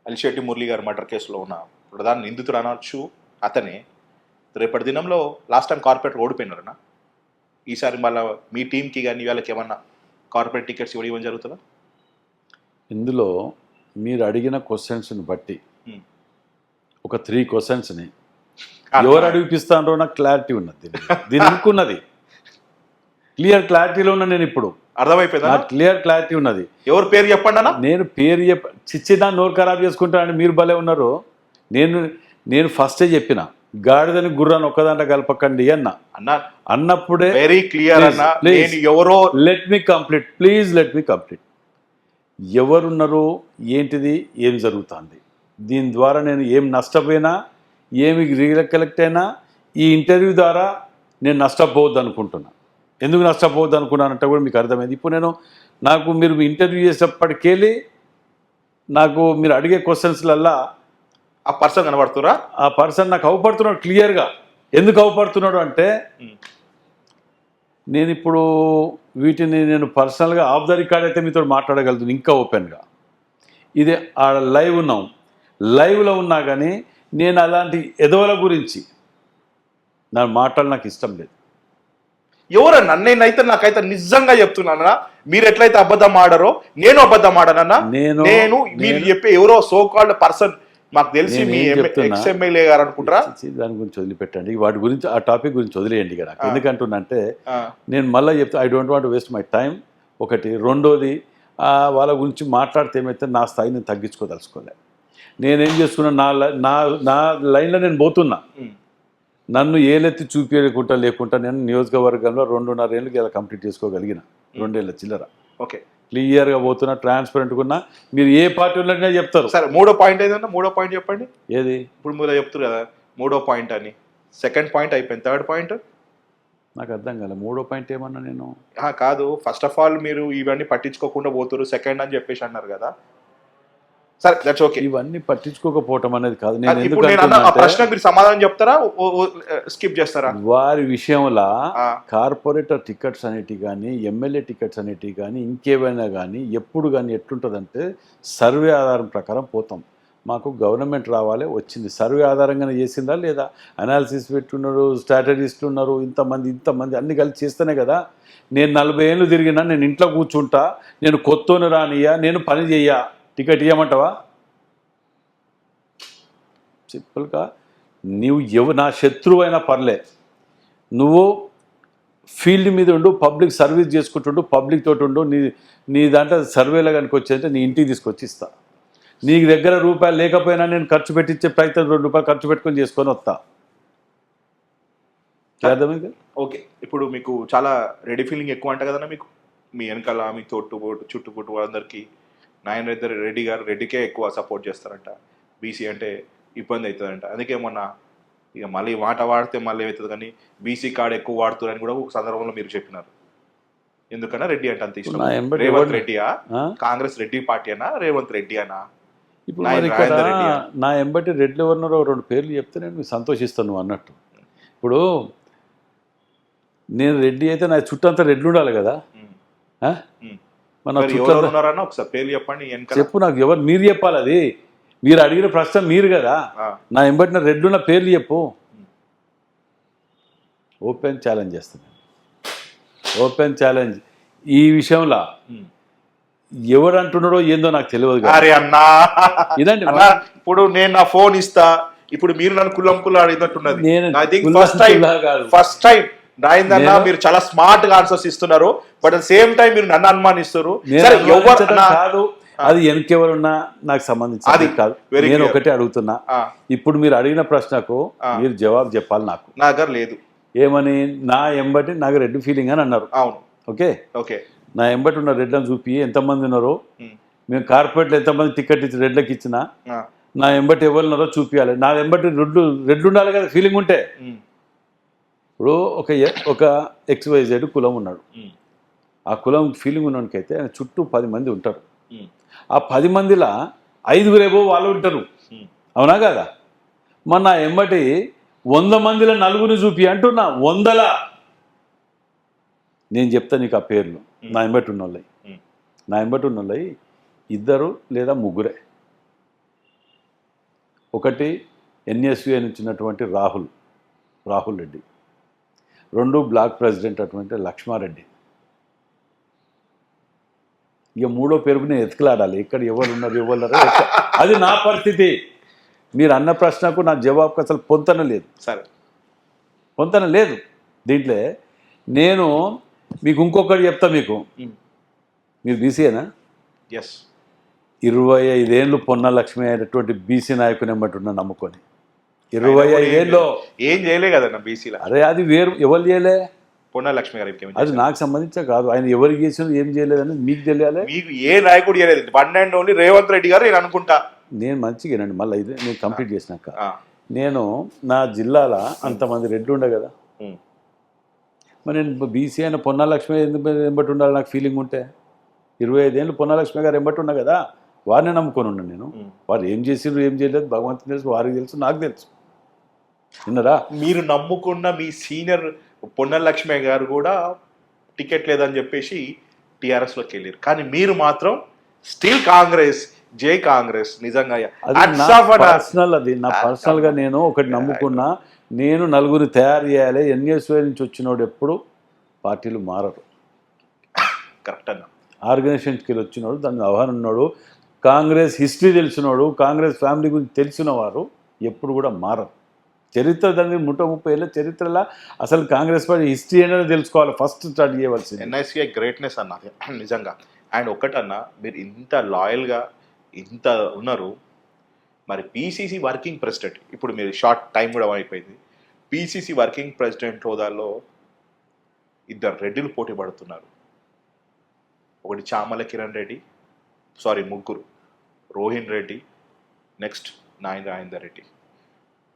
అలిశెట్టి మురళి గారు మర్డర్ కేసులో ఉన్న ప్రధాన నిందితుడు అనొచ్చు అతనే, రేపటి దినంలో లాస్ట్ టైం కార్పొరేట్ ఓడిపోయినారన్నా, ఈసారి మళ్ళీ మీ టీంకి కానీ వాళ్ళకి ఏమన్నా కార్పొరేట్ టికెట్స్ ఇవ్వడం జరుగుతుందా? ఇందులో మీరు అడిగిన క్వశ్చన్స్ని బట్టి ఒక 3 క్వశ్చన్స్ని ఎవరు అడిగిపిస్తానో నాకు క్లారిటీ ఉన్నది. దీని అనుకున్నది క్లియర్ క్లారిటీలో ఉన్నా. నేను ఇప్పుడు అర్థమైపోయిందా? నాకు క్లియర్ క్లారిటీ ఉన్నది. ఎవరు పేరు చెప్పండి అన్న. నేను పేరు చిచ్చిదా నోరు ఖరాబ్ చేసుకుంటానని మీరు భలే ఉన్నారు. నేను ఫస్టే చెప్పిన గాడిదని గుర్రాన్ని ఒక్కదాంట్లో కలపకండి అన్నప్పుడే వెరీ క్లియర్ అన్న. నేను ఎవరో let me complete, please let me complete. ఎవరున్నారు, ఏంటిది, ఏం జరుగుతుంది, దీని ద్వారా నేను ఏం నష్టపోయినా, ఏమి రీకలెక్ట్ అయినా ఈ ఇంటర్వ్యూ ద్వారా నేను నష్టపోవద్దు అనుకుంటున్నా. ఎందుకు నష్టపోవద్దు అనుకున్నానంటే కూడా మీకు అర్థమైంది. ఇప్పుడు నాకు మీరు ఇంటర్వ్యూ చేసేప్పటికెళ్ళి నాకు మీరు అడిగే క్వశ్చన్స్లల్లా ఆ పర్సన్ కనబడుతురా? ఆ పర్సన్ నాకు అవపడుతున్నాడు క్లియర్గా. ఎందుకు అవపడుతున్నాడు అంటే నేను ఇప్పుడు వీటిని నేను పర్సనల్గా ఆఫ్ ద రికార్డ్ అయితే మీతో మాట్లాడగలుగుతాను ఇంకా ఓపెన్గా. ఇది ఆ లైవ్లో ఉన్నా కానీ నేను అలాంటి ఎదవల గురించి నా మాటలు నాకు ఇష్టం లేదు. ఎవరన్నా? నేనైతే నాకైతే నిజంగా చెప్తున్నానా, మీరు ఎట్లయితే అబద్ధం ఆడారో నేను అబద్ధం ఆడానన్నా. నేను మీరు చెప్పే ఎవరో సో కాల్డ్ పర్సన్ మాకు తెలిసి మీ ఎక్స్ ఎమ్మెల్యే గారు అనుకుంటారా? దాని గురించి వదిలిపెట్టండి, వాటి గురించి ఆ టాపిక్ గురించి వదిలేయండి కదా. ఎందుకంటున్నంటే నేను మళ్ళీ చెప్తే I don't want waste my time. ఒకటి. రెండోది, వాళ్ళ గురించి మాట్లాడితే ఏమైతే నా స్థాయి నేను తగ్గించుకోదలుచుకోలే. నేనేం చేసుకున్నా, నా లైన్లో నేను పోతున్నా. నన్ను ఏలెత్తి చూపించకుండా లేకుండా నేను నియోజకవర్గంలో 2.5 ఏళ్ళకి ఇలా కంప్లీట్ చేసుకోగలిగిన. 2 ఏళ్ళ చిల్లర. ఓకే, క్లియర్గా పోతున్నా, ట్రాన్స్పరెంట్గా ఉన్నా. మీరు ఏ పార్టీ ఉన్నట్టుగా చెప్తారు. సరే, 3వ పాయింట్ ఏదన్నా? 3వ పాయింట్ చెప్పండి. ఏది? ఇప్పుడు మీరు చెప్తారు కదా 3వ పాయింట్ అని. 2nd పాయింట్ అయిపోయింది, 3rd పాయింట్ నాకు అర్థం కాలే. 3వ పాయింట్ ఏమన్నా నేను? కాదు, ఫస్ట్ ఆఫ్ ఆల్ మీరు ఇవన్నీ పట్టించుకోకుండా పోతారు, 2nd అని చెప్పేసి అన్నారు కదా. సరే, దట్స్ ఓకే. ఇవన్నీ పట్టించుకోకపోవటం అనేది కాదు. ఇప్పుడు నేను అన్న ప్రశ్న మీరు సమాధానం చెప్తారా, స్కిప్ చేస్తారా? వారి విషయంలో కార్పొరేటర్ టికెట్స్ అనేటివి కానీ, ఎమ్మెల్యే టికెట్స్ అనేటివి కానీ, ఇంకేమైనా కానీ ఎప్పుడు కానీ ఎట్లుంటుందంటే సర్వే ఆధారం ప్రకారం పోతాం. మాకు గవర్నమెంట్ రావాలి, వచ్చింది. సర్వే ఆధారంగానే చేసిందా లేదా? అనాలిసిస్ పెట్టున్నారు, స్ట్రాటజిస్టులు ఉన్నారు, ఇంతమంది అన్ని కలిసి చేస్తేనే కదా. నేను 40 ఏళ్ళు తిరిగినా, నేను ఇంట్లో కూర్చుంటా, నేను కొత్తోని రానియా, నేను పని చెయ్యా, టికెట్ ఇవ్వమంటావా? సింపుల్గా నా శత్రువు అయినా పర్లే, నువ్వు ఫీల్డ్ మీద ఉండు, పబ్లిక్ సర్వీస్ చేసుకుంటుండు, పబ్లిక్ తోటి ఉండు, నీ దాంట్లో సర్వేలో కనుక వచ్చేస్తే నీ ఇంటికి తీసుకొచ్చి ఇస్తా. నీ దగ్గర రూపాయలు లేకపోయినా నేను ఖర్చు పెట్టించే ప్రయత్నం, ₹2 ఖర్చు పెట్టుకొని చేసుకొని వస్తా. అర్థమైంది? ఓకే, ఇప్పుడు మీకు చాలా రెడీ ఫీలింగ్ ఎక్కువ అంట కదన్నా మీకు, మీ వెనకాల మీ చుట్టుపుట్టు వాళ్ళందరికీ నారాయణ రెడ్డి గారు రెడ్డికే ఎక్కువ సపోర్ట్ చేస్తారంట, బీసీ అంటే ఇబ్బంది అవుతుందంట. అందుకే మొన్న ఇక మళ్ళీ మాట వాడితే మళ్ళీ అవుతుంది కానీ బీసీ కార్డ్ ఎక్కువ వాడుతున్నారని కూడా ఒక సందర్భంలో మీరు చెప్పినారు. ఎందుకన్నా రెడ్డి అంటే అంత ఇష్టం? రేవంత్ రెడ్డియా, కాంగ్రెస్ రెడ్డి పార్టీ అనా, రేవంత్ రెడ్డి అనా? ఇప్పుడు మరి ఇక్కడ నా ఎంబటి రెడ్లు ఎవరినారో 2 పేర్లు చెప్తే నేను సంతోషిస్తాను నువ్వు అన్నట్టు. ఇప్పుడు నేను రెడ్డి అయితే నా చుట్టంతా రెడ్లు ఉండాలి కదా. మన చుట్టూ ఒకసారి పేర్లు చెప్పండి. చెప్పు నాకు, ఎవరు మీరు చెప్పాలి, అది మీరు అడిగిన ప్రశ్న మీరు కదా. నా ఎంబటిన రెడ్లున్న పేర్లు చెప్పు. ఓపెన్ ఛాలెంజ్ చేస్తున్నాను, ఓపెన్ ఛాలెంజ్. ఈ విషయంలో ఎవరు అంటున్నాడో ఏందో నాకు తెలియదు. అరే అన్నా, ఇదండి ఇప్పుడు నేను నా ఫోన్ ఇస్తా, ఇప్పుడు మీరు నన్ను కుల్లం అడిగినట్టున్నది. ఫస్ట్ టైం రాయిందన్నా మీరు చాలా స్మార్ట్ గా ఆన్సర్స్ ఇస్తున్నారు, బట్ అట్ సేమ్ టైం మీరు నన్ను అనుమానిస్తారు. కాదు, అది వెనకెవరున్నా నాకు సంబంధించి కాదు. నేను ఒకటే అడుగుతున్నా, ఇప్పుడు మీరు అడిగిన ప్రశ్నకు మీరు జవాబు చెప్పాలి. నాకు నా దగ్గర లేదు. ఏమని? నా ఎంబటి నాకు రెడ్ ఫీలింగ్ అని అన్నారు. అవును, ఓకే ఓకే. నా ఎంబటి ఉన్న రెడ్లను చూపి ఎంతమంది ఉన్నారో, మేము కార్పొరేట్లో ఎంతమంది టికెట్ ఇచ్చి రెడ్లకి ఇచ్చినా నా ఎంబటి ఎవరు ఉన్నారో చూపించాలి. నా ఎంబటి రెడ్లు ఉండాలి కదా ఫీలింగ్ ఉంటే. ఇప్పుడు ఒక XYZ కులం ఉన్నాడు, ఆ కులం ఫీలింగ్ ఉన్నోనికైతే ఆయన చుట్టూ 10 మంది ఉంటారు. ఆ 10 మందిలో 5 వాళ్ళు ఉంటారు, అవునా కదా? మన నా ఎంబటి 100 మందిలో 4 చూపి అంటున్నా. 100ల నేను చెప్తా నీకు ఆ పేర్లు. నా ఎంబటి ఉన్న వాళ్ళవి 2 లేదా 3. ఒకటి NSU నుంచినటువంటి రాహుల్ రెడ్డి, 2 బ్లాక్ ప్రెసిడెంట్ అటువంటి లక్ష్మారెడ్డి. ఇక 3వ పేరుకు నేను ఎత్తుకలాడాలి, ఇక్కడ ఎవరు ఉన్నారు. అది నా పరిస్థితి. మీరు అన్న ప్రశ్నకు నా జవాబుకి అసలు పొంతన లేదు. సరే, పొంతన లేదు దీంట్లో. నేను మీకు ఇంకొకటి చెప్తా. మీరు బీసీయేనా? ఎస్. 25 ఏళ్ళు పొన్న లక్ష్మి అయినటువంటి బీసీ నాయకుని ఎమ్మటున్నా నమ్ముకొని 25 ఏళ్ళు ఏం చేయలే కదన్నా బీసీలో. అరే అది వేరు, ఎవరు చేయలే? పొన్న లక్ష్మి గారు. అది నాకు సంబంధించే కాదు, ఆయన ఎవరికి చేసిన ఏం చేయలేదని మీకు తెలియాలి. మీకు ఏ నాయకుడు చేయలేదు, one and only Revanth Reddy గారు నేను అనుకుంటా. నేను మంచిగానండి, మళ్ళీ ఇది నేను కంప్లీట్ చేసినాక నేను నా జిల్లాలో అంతమంది రెడ్లు ఉండే కదా, మరి నేను బీసీ అయిన పొన్న లక్ష్మి ఎంబటి ఉండాలి నాకు ఫీలింగ్ ఉంటే. 25 ఏళ్ళు పొన్న లక్ష్మి గారు ఎంబటి ఉన్నా కదా, వారిని నమ్ముకొని ఉన్నాను నేను. వారు ఏం చేసిండ్రు ఏం చేయలేదు భగవంతుని తెలుసు, వారికి తెలుసు, నాకు తెలుసు. విన్నారా? మీరు నమ్ముకున్న మీ సీనియర్ పొన్న లక్ష్మి గారు కూడా టికెట్ లేదని చెప్పేసి టీఆర్ఎస్లోకి వెళ్ళారు, కానీ మీరు మాత్రం స్టిల్ కాంగ్రెస్, జై కాంగ్రెస్. నిజంగా పర్సనల్, అది నా పర్సనల్ గా నేను ఒకటి నమ్ముకున్నా. నేను 4 తయారు చేయాలి. NSU నుంచి వచ్చినోడు ఎప్పుడు పార్టీలు మారరు. కరెక్ట్ అన్న. ఆర్గనైజేషన్కి వెళ్ళి వచ్చినోడు, దాన్ని అవగాహన ఉన్నాడు, కాంగ్రెస్ హిస్టరీ తెలిసినోడు, కాంగ్రెస్ ఫ్యామిలీ గురించి తెలిసిన వారు ఎప్పుడు కూడా మారరు. చరిత్ర దాన్ని 130 ఏళ్ళ చరిత్రలో అసలు కాంగ్రెస్ పార్టీ హిస్టరీ అనేది తెలుసుకోవాలి, ఫస్ట్ స్టార్ట్ చేయవలసింది. NSU గ్రేట్నెస్ అన్నది నిజంగా. అండ్ ఒకటన్నా, మీరు ఇంత లాయల్గా ఇంత ఉన్నారు, మరి PCC వర్కింగ్ ప్రెసిడెంట్, ఇప్పుడు మీరు షార్ట్ టైం కూడా అయిపోయింది, PCC వర్కింగ్ ప్రెసిడెంట్ హోదాలో 2 రెడ్డిలు పోటీ పడుతున్నారు. ఒకటి చామల కిరణ్ రెడ్డి, 3 రోహిన్ రెడ్డి, నెక్స్ట్ నారాయణ రెడ్డి.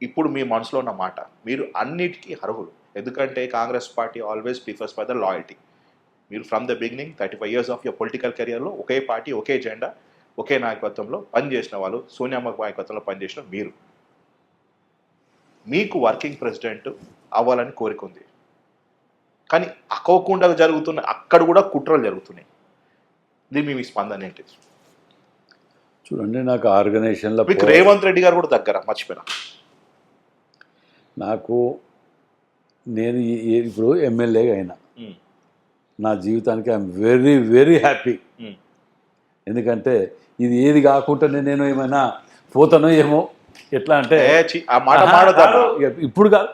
ఇప్పుడు మీ మనసులో ఉన్న మాట, మీరు అన్నిటికీ అర్హులు. ఎందుకంటే Congress party always prefers for the loyalty. మీరు from the beginning 35 years of your political కెరియర్లో ఒకే పార్టీ, ఒకే ఎజెండా, ఒకే నాయకత్వంలో పనిచేసిన వాళ్ళు, సోనియా నాయకత్వంలో పనిచేసిన మీరు. మీకు వర్కింగ్ ప్రెసిడెంట్ అవ్వాలని కోరిక ఉంది, కానీ అక్కకుండా జరుగుతున్న అక్కడ కూడా కుట్రలు జరుగుతున్నాయి. దీన్ని మీ స్పందన ఏంటి? చూడండి, నాకు ఆర్గనైజేషన్లో మీకు రేవంత్ రెడ్డి గారు కూడా దగ్గర, మర్చిపోయినా. నాకు నేను ఇప్పుడు ఎమ్మెల్యేగా అయినా నా జీవితానికి ఐఎమ్ వెరీ వెరీ హ్యాపీ. ఎందుకంటే ఇది ఏది కాకుండా నేను ఏమైనా పోతానో ఏమో, ఎట్లా అంటే ఇప్పుడు కాదు.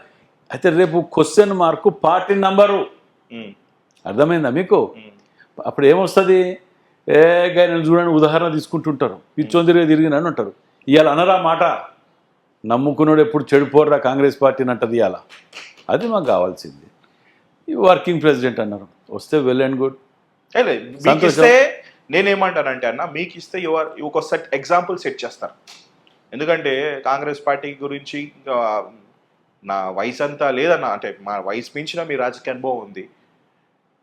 అయితే రేపు క్వశ్చన్ మార్కు పార్టీ నంబరు అర్థమైందా మీకు? అప్పుడు ఏమొస్తుంది? నేను చూడండి ఉదాహరణ తీసుకుంటుంటారు, పిచ్చోని తిరిగినని అంటారు. ఇవాళ అనరా మాట, నమ్ముకున్నాడు ఎప్పుడు చెడిపోర్రా కాంగ్రెస్ పార్టీని అంటది ఇవాళ. అది మాకు కావాల్సింది. ఈ వర్కింగ్ ప్రెసిడెంట్ అన్నారు, వస్తే వెల్ అండ్ గుడ్. ఇస్తే నేనేమంటానంటే అన్న, మీకు ఇస్తే ఒక సెట్ ఎగ్జాంపుల్ సెట్ చేస్తారు. ఎందుకంటే కాంగ్రెస్ పార్టీ గురించి నా వయసు అంతా లేదన్న, అంటే మా వయసు మించిన మీ రాజకీయ అనుభవం ఉంది.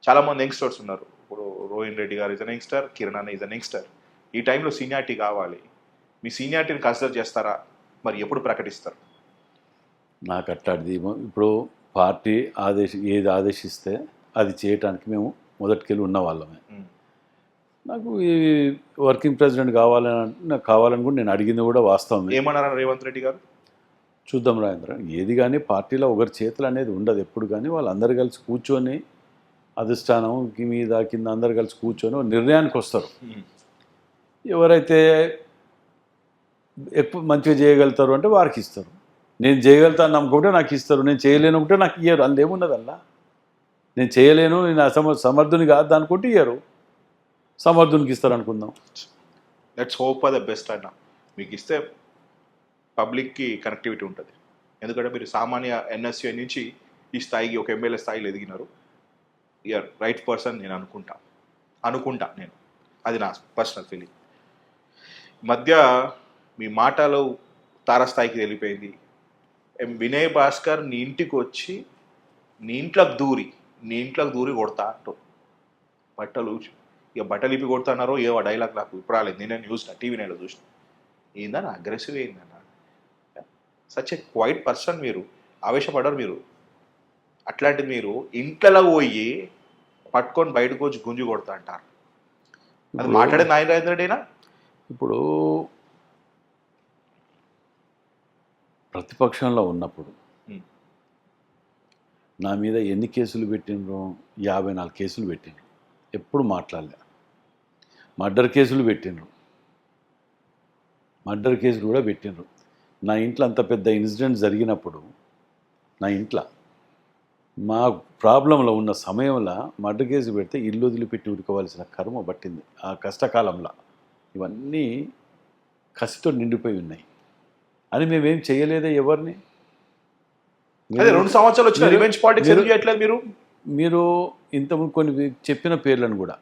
చాలామంది యంగ్స్టర్స్ ఉన్నారు. ఇప్పుడు రోహిన్ రెడ్డి గారు ఇస్ అన్ యంగ్స్టర్, కిరణ్ అన్న ఇస్ అన్ యంగ్స్టర్. ఈ టైంలో సీనియారిటీ కావాలి. మీ సీనియారిటీని కన్సిడర్ చేస్తారా? మరి ఎప్పుడు ప్రకటిస్తారు? నాకు అట్లాంటిది ఇప్పుడు పార్టీ ఏది ఆదేశిస్తే అది చేయటానికి మేము మొదటికెళ్ళి ఉన్న వాళ్ళమే. నాకు ఈ వర్కింగ్ ప్రెసిడెంట్ నాకు కావాలని కూడా నేను అడిగింది కూడా వాస్తవమే. ఏమన్నారు రేవంత్ రెడ్డి గారు? చూద్దాం రాజేంద్ర, ఏది కానీ పార్టీలో ఒకరి చేతులు అనేది ఉండదు ఎప్పుడు. కానీ వాళ్ళందరూ కలిసి కూర్చొని అధిష్టానం మీద కింద అందరు కలిసి కూర్చొని నిర్ణయానికి వస్తారు. ఎవరైతే ఎక్కువ మంచిగా చేయగలుగుతారు అంటే వారికి ఇస్తారు. నేను చేయగలుగుతాను నమ్ముకుంటే నాకు ఇస్తారు, నేను చేయలేనుకుంటే నాకు ఇయ్యరు. అందులో ఏమున్నది అలా? నేను చేయలేను, నేను సమర్థుని కాదు అనుకుంటే ఇయ్యరు, సమర్థునికి ఇస్తారు అనుకుందాం. Let's hope for the best అన్న. మీకు ఇస్తే పబ్లిక్కి కనెక్టివిటీ ఉంటుంది. ఎందుకంటే మీరు సామాన్య ఎన్ఎస్యూ నుంచి ఈ స్థాయికి ఒక ఎమ్మెల్యే స్థాయిలో ఎదిగినారు. యూఆర్ రైట్ పర్సన్ నేను అనుకుంటా నేను. అది నా పర్సనల్ ఫీలింగ్. మధ్య మీ మాటలో తారస్థాయికి వెళ్ళిపోయింది. వినయ్ భాస్కర్ నీ ఇంటికి వచ్చి నీ ఇంట్లోకి దూరి కొడతా అంటూ బట్టలు ఇప్పి కొడుతున్నారో ఏవో డైలాగ్ నాకు ఇప్పుడు రాలేదు. నేనే చూసిన టీవీ నైన్లో చూసిన. ఏందన్నా అగ్రెసివ్ ఏందన్నా? Such a quiet person. మీరు ఆవేశపడరు. మీరు అట్లాంటిది మీరు ఇంట్లో పోయి పట్టుకొని బయటకు వచ్చి గుంజి కొడతా అంటారు. అది మాట్లాడే నారాయణ రెడ్డినా? ఇప్పుడు ప్రతిపక్షంలో ఉన్నప్పుడు నా మీద ఎన్ని కేసులు పెట్టినరు? 54 కేసులు పెట్టినరు. ఎప్పుడు మాట్లాడలే. మర్డర్ కేసులు పెట్టినరు, మర్డర్ కేసులు కూడా పెట్టినరు. నా ఇంట్లో అంత పెద్ద ఇన్సిడెంట్ జరిగినప్పుడు నా ఇంట్లో మా ప్రాబ్లంలో ఉన్న సమయంలో మర్డర్ కేసు పెడితే ఇల్లు వదిలిపెట్టి ఉరుకోవాల్సిన కర్మ పట్టింది ఆ కష్టకాలంలో. ఇవన్నీ కసితో నిండిపోయి ఉన్నాయి. అని మేమేం చేయలేదే ఎవరిని. 2 సంవత్సరాలు వచ్చిన రివెంజ్ పాలిటిక్స్ ఎందుకు చేయట్లేదు మీరు ఇంతకుముందు కొన్ని చెప్పిన పేర్లను కూడా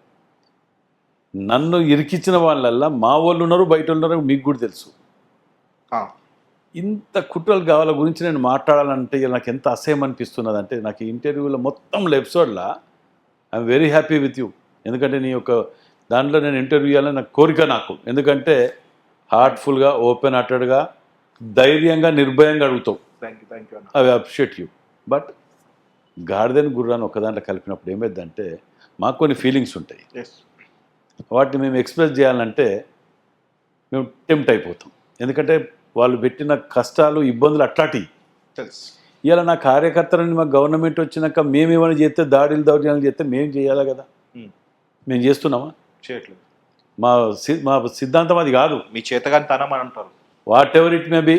నన్ను ఇరికించిన వాళ్ళల్లా మా వాళ్ళు ఉన్నారు, బయట ఉన్నారు, మీకు కూడా తెలుసు. ఇంత కుట్రలు కావాల గురించి నేను మాట్లాడాలంటే నాకు ఎంత అసహ్యం అనిపిస్తున్నది అంటే, నాకు ఈ ఇంటర్వ్యూలో మొత్తం ఎపిసోడ్లో I'm very happy with you. ఎందుకంటే నీ యొక్క దాంట్లో నేను ఇంటర్వ్యూ చేయాలని నాకు కోరిక నాకు. ఎందుకంటే హార్ట్ఫుల్గా, ఓపెన్ హార్టెడ్గా, ధైర్యంగా, నిర్భయంగా అడుగుతావు. I appreciate you. బట్ గాడిదని గుర్రాన్ని ఒక దాంట్లో కలిపినప్పుడు ఏమైందంటే మాకు కొన్ని ఫీలింగ్స్ ఉంటాయి. వాటిని మేము ఎక్స్ప్రెస్ చేయాలంటే మేము టెంప్ట్ అయిపోతాం. ఎందుకంటే వాళ్ళు పెట్టిన కష్టాలు, ఇబ్బందులు అట్లాంటివి. ఇలా నా కార్యకర్తలని మా గవర్నమెంట్ వచ్చినాక మేమేమైనా చేస్తే దౌర్జన్యాలు చేస్తే మేము చేయాలి కదా. మేము చేస్తున్నామా? చేయట్లేదు. మా సిద్ధాంతం అది కాదు. మీ చేతగాని తనం అని అంటారు. What ever it may be,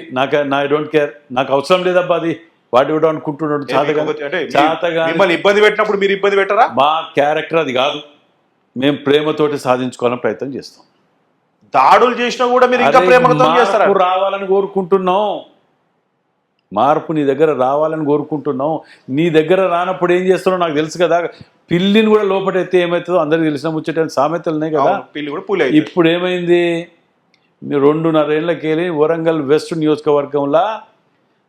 I don't care. నాకు అవసరం లేదబ్బా అది. వాటి ఇవ్వడం అనుకుంటున్నాడు చాతగా. మిమ్మల్ని ఇబ్బంది పెట్టినప్పుడు మీరు ఇబ్బంది పెట్టరా? మా క్యారెక్టర్ అది కాదు. మేము ప్రేమతోటి సాధించుకోవాలని ప్రయత్నం చేస్తాం. దాడులు చేసినా కూడా మీరు ఇంకా ప్రేమతో చేస్తారా? రావాలని కోరుకుంటున్నాం. మార్పు నీ దగ్గర రావాలని కోరుకుంటున్నాం. నీ దగ్గర రానప్పుడు ఏం చేస్తున్నావు నాకు తెలుసు కదా. పిల్లిని కూడా లోపటైతే ఏమవుతుందో అందరికి తెలిసిన ముచ్చట సామెతలు ఉన్నాయి కదా. పిల్లి కూడా పూలే. ఇప్పుడు ఏమైంది? 2.5 ఏళ్ళకి వెళ్ళి వరంగల్ వెస్ట్ నియోజకవర్గంలో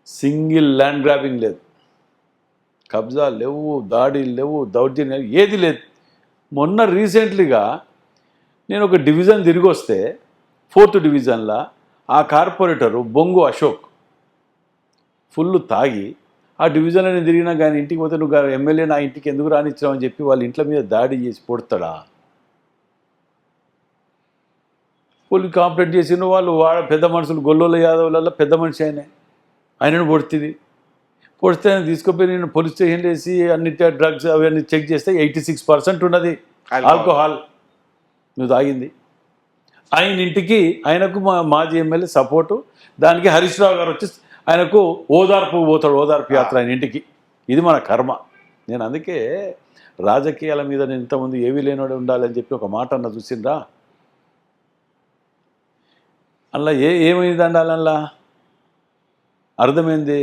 సింగిల్ ల్యాండ్ గ్రాబింగ్ లేదు, కబ్జా లేవు, దాడులు లేవు, దౌర్జన్యం ఏది లేదు. మొన్న రీసెంట్లీగా నేను ఒక డివిజన్ తిరిగి వస్తే 4th డివిజన్లో ఆ కార్పొరేటరు బొంగు అశోక్ ఫుల్ తాగి ఆ డివిజన్లో నేను తిరిగినా కానీ ఇంటికి పోతే నువ్వు ఎమ్మెల్యే నా ఇంటికి ఎందుకు రానిచ్చావని చెప్పి వాళ్ళ ఇంట్ల మీద దాడి చేసి పొడతాడా? పోలీసు కంప్లైంట్ చేసిన వాళ్ళు పెద్ద మనుషులు, గొల్లోల యాదవులలో పెద్ద మనిషి ఆయనను పొడుతుంది. పొడితే ఆయన తీసుకుపోయి నేను పోలీస్ స్టేషన్లో వేసి అన్ని డ్రగ్స్ అవన్నీ చెక్ చేస్తే 86% ఉన్నది ఆల్కహాల్ నువ్వు తాగింది. ఆయన ఇంటికి ఆయనకు మాజీ ఎమ్మెల్యే సపోర్టు. దానికి హరీష్ రావు గారు వచ్చి ఆయనకు ఓదార్పు పోతాడు, ఓదార్పు యాత్ర ఆయన ఇంటికి. ఇది మన కర్మ. నేను అందుకే రాజకీయాల మీద నేను ఇంతకుముందు ఏవీ లేనివాడు ఉండాలని చెప్పి ఒక మాట అన్న చూసిండ్రా, అలా ఏమైంది అండాలల్లా అర్థమైంది.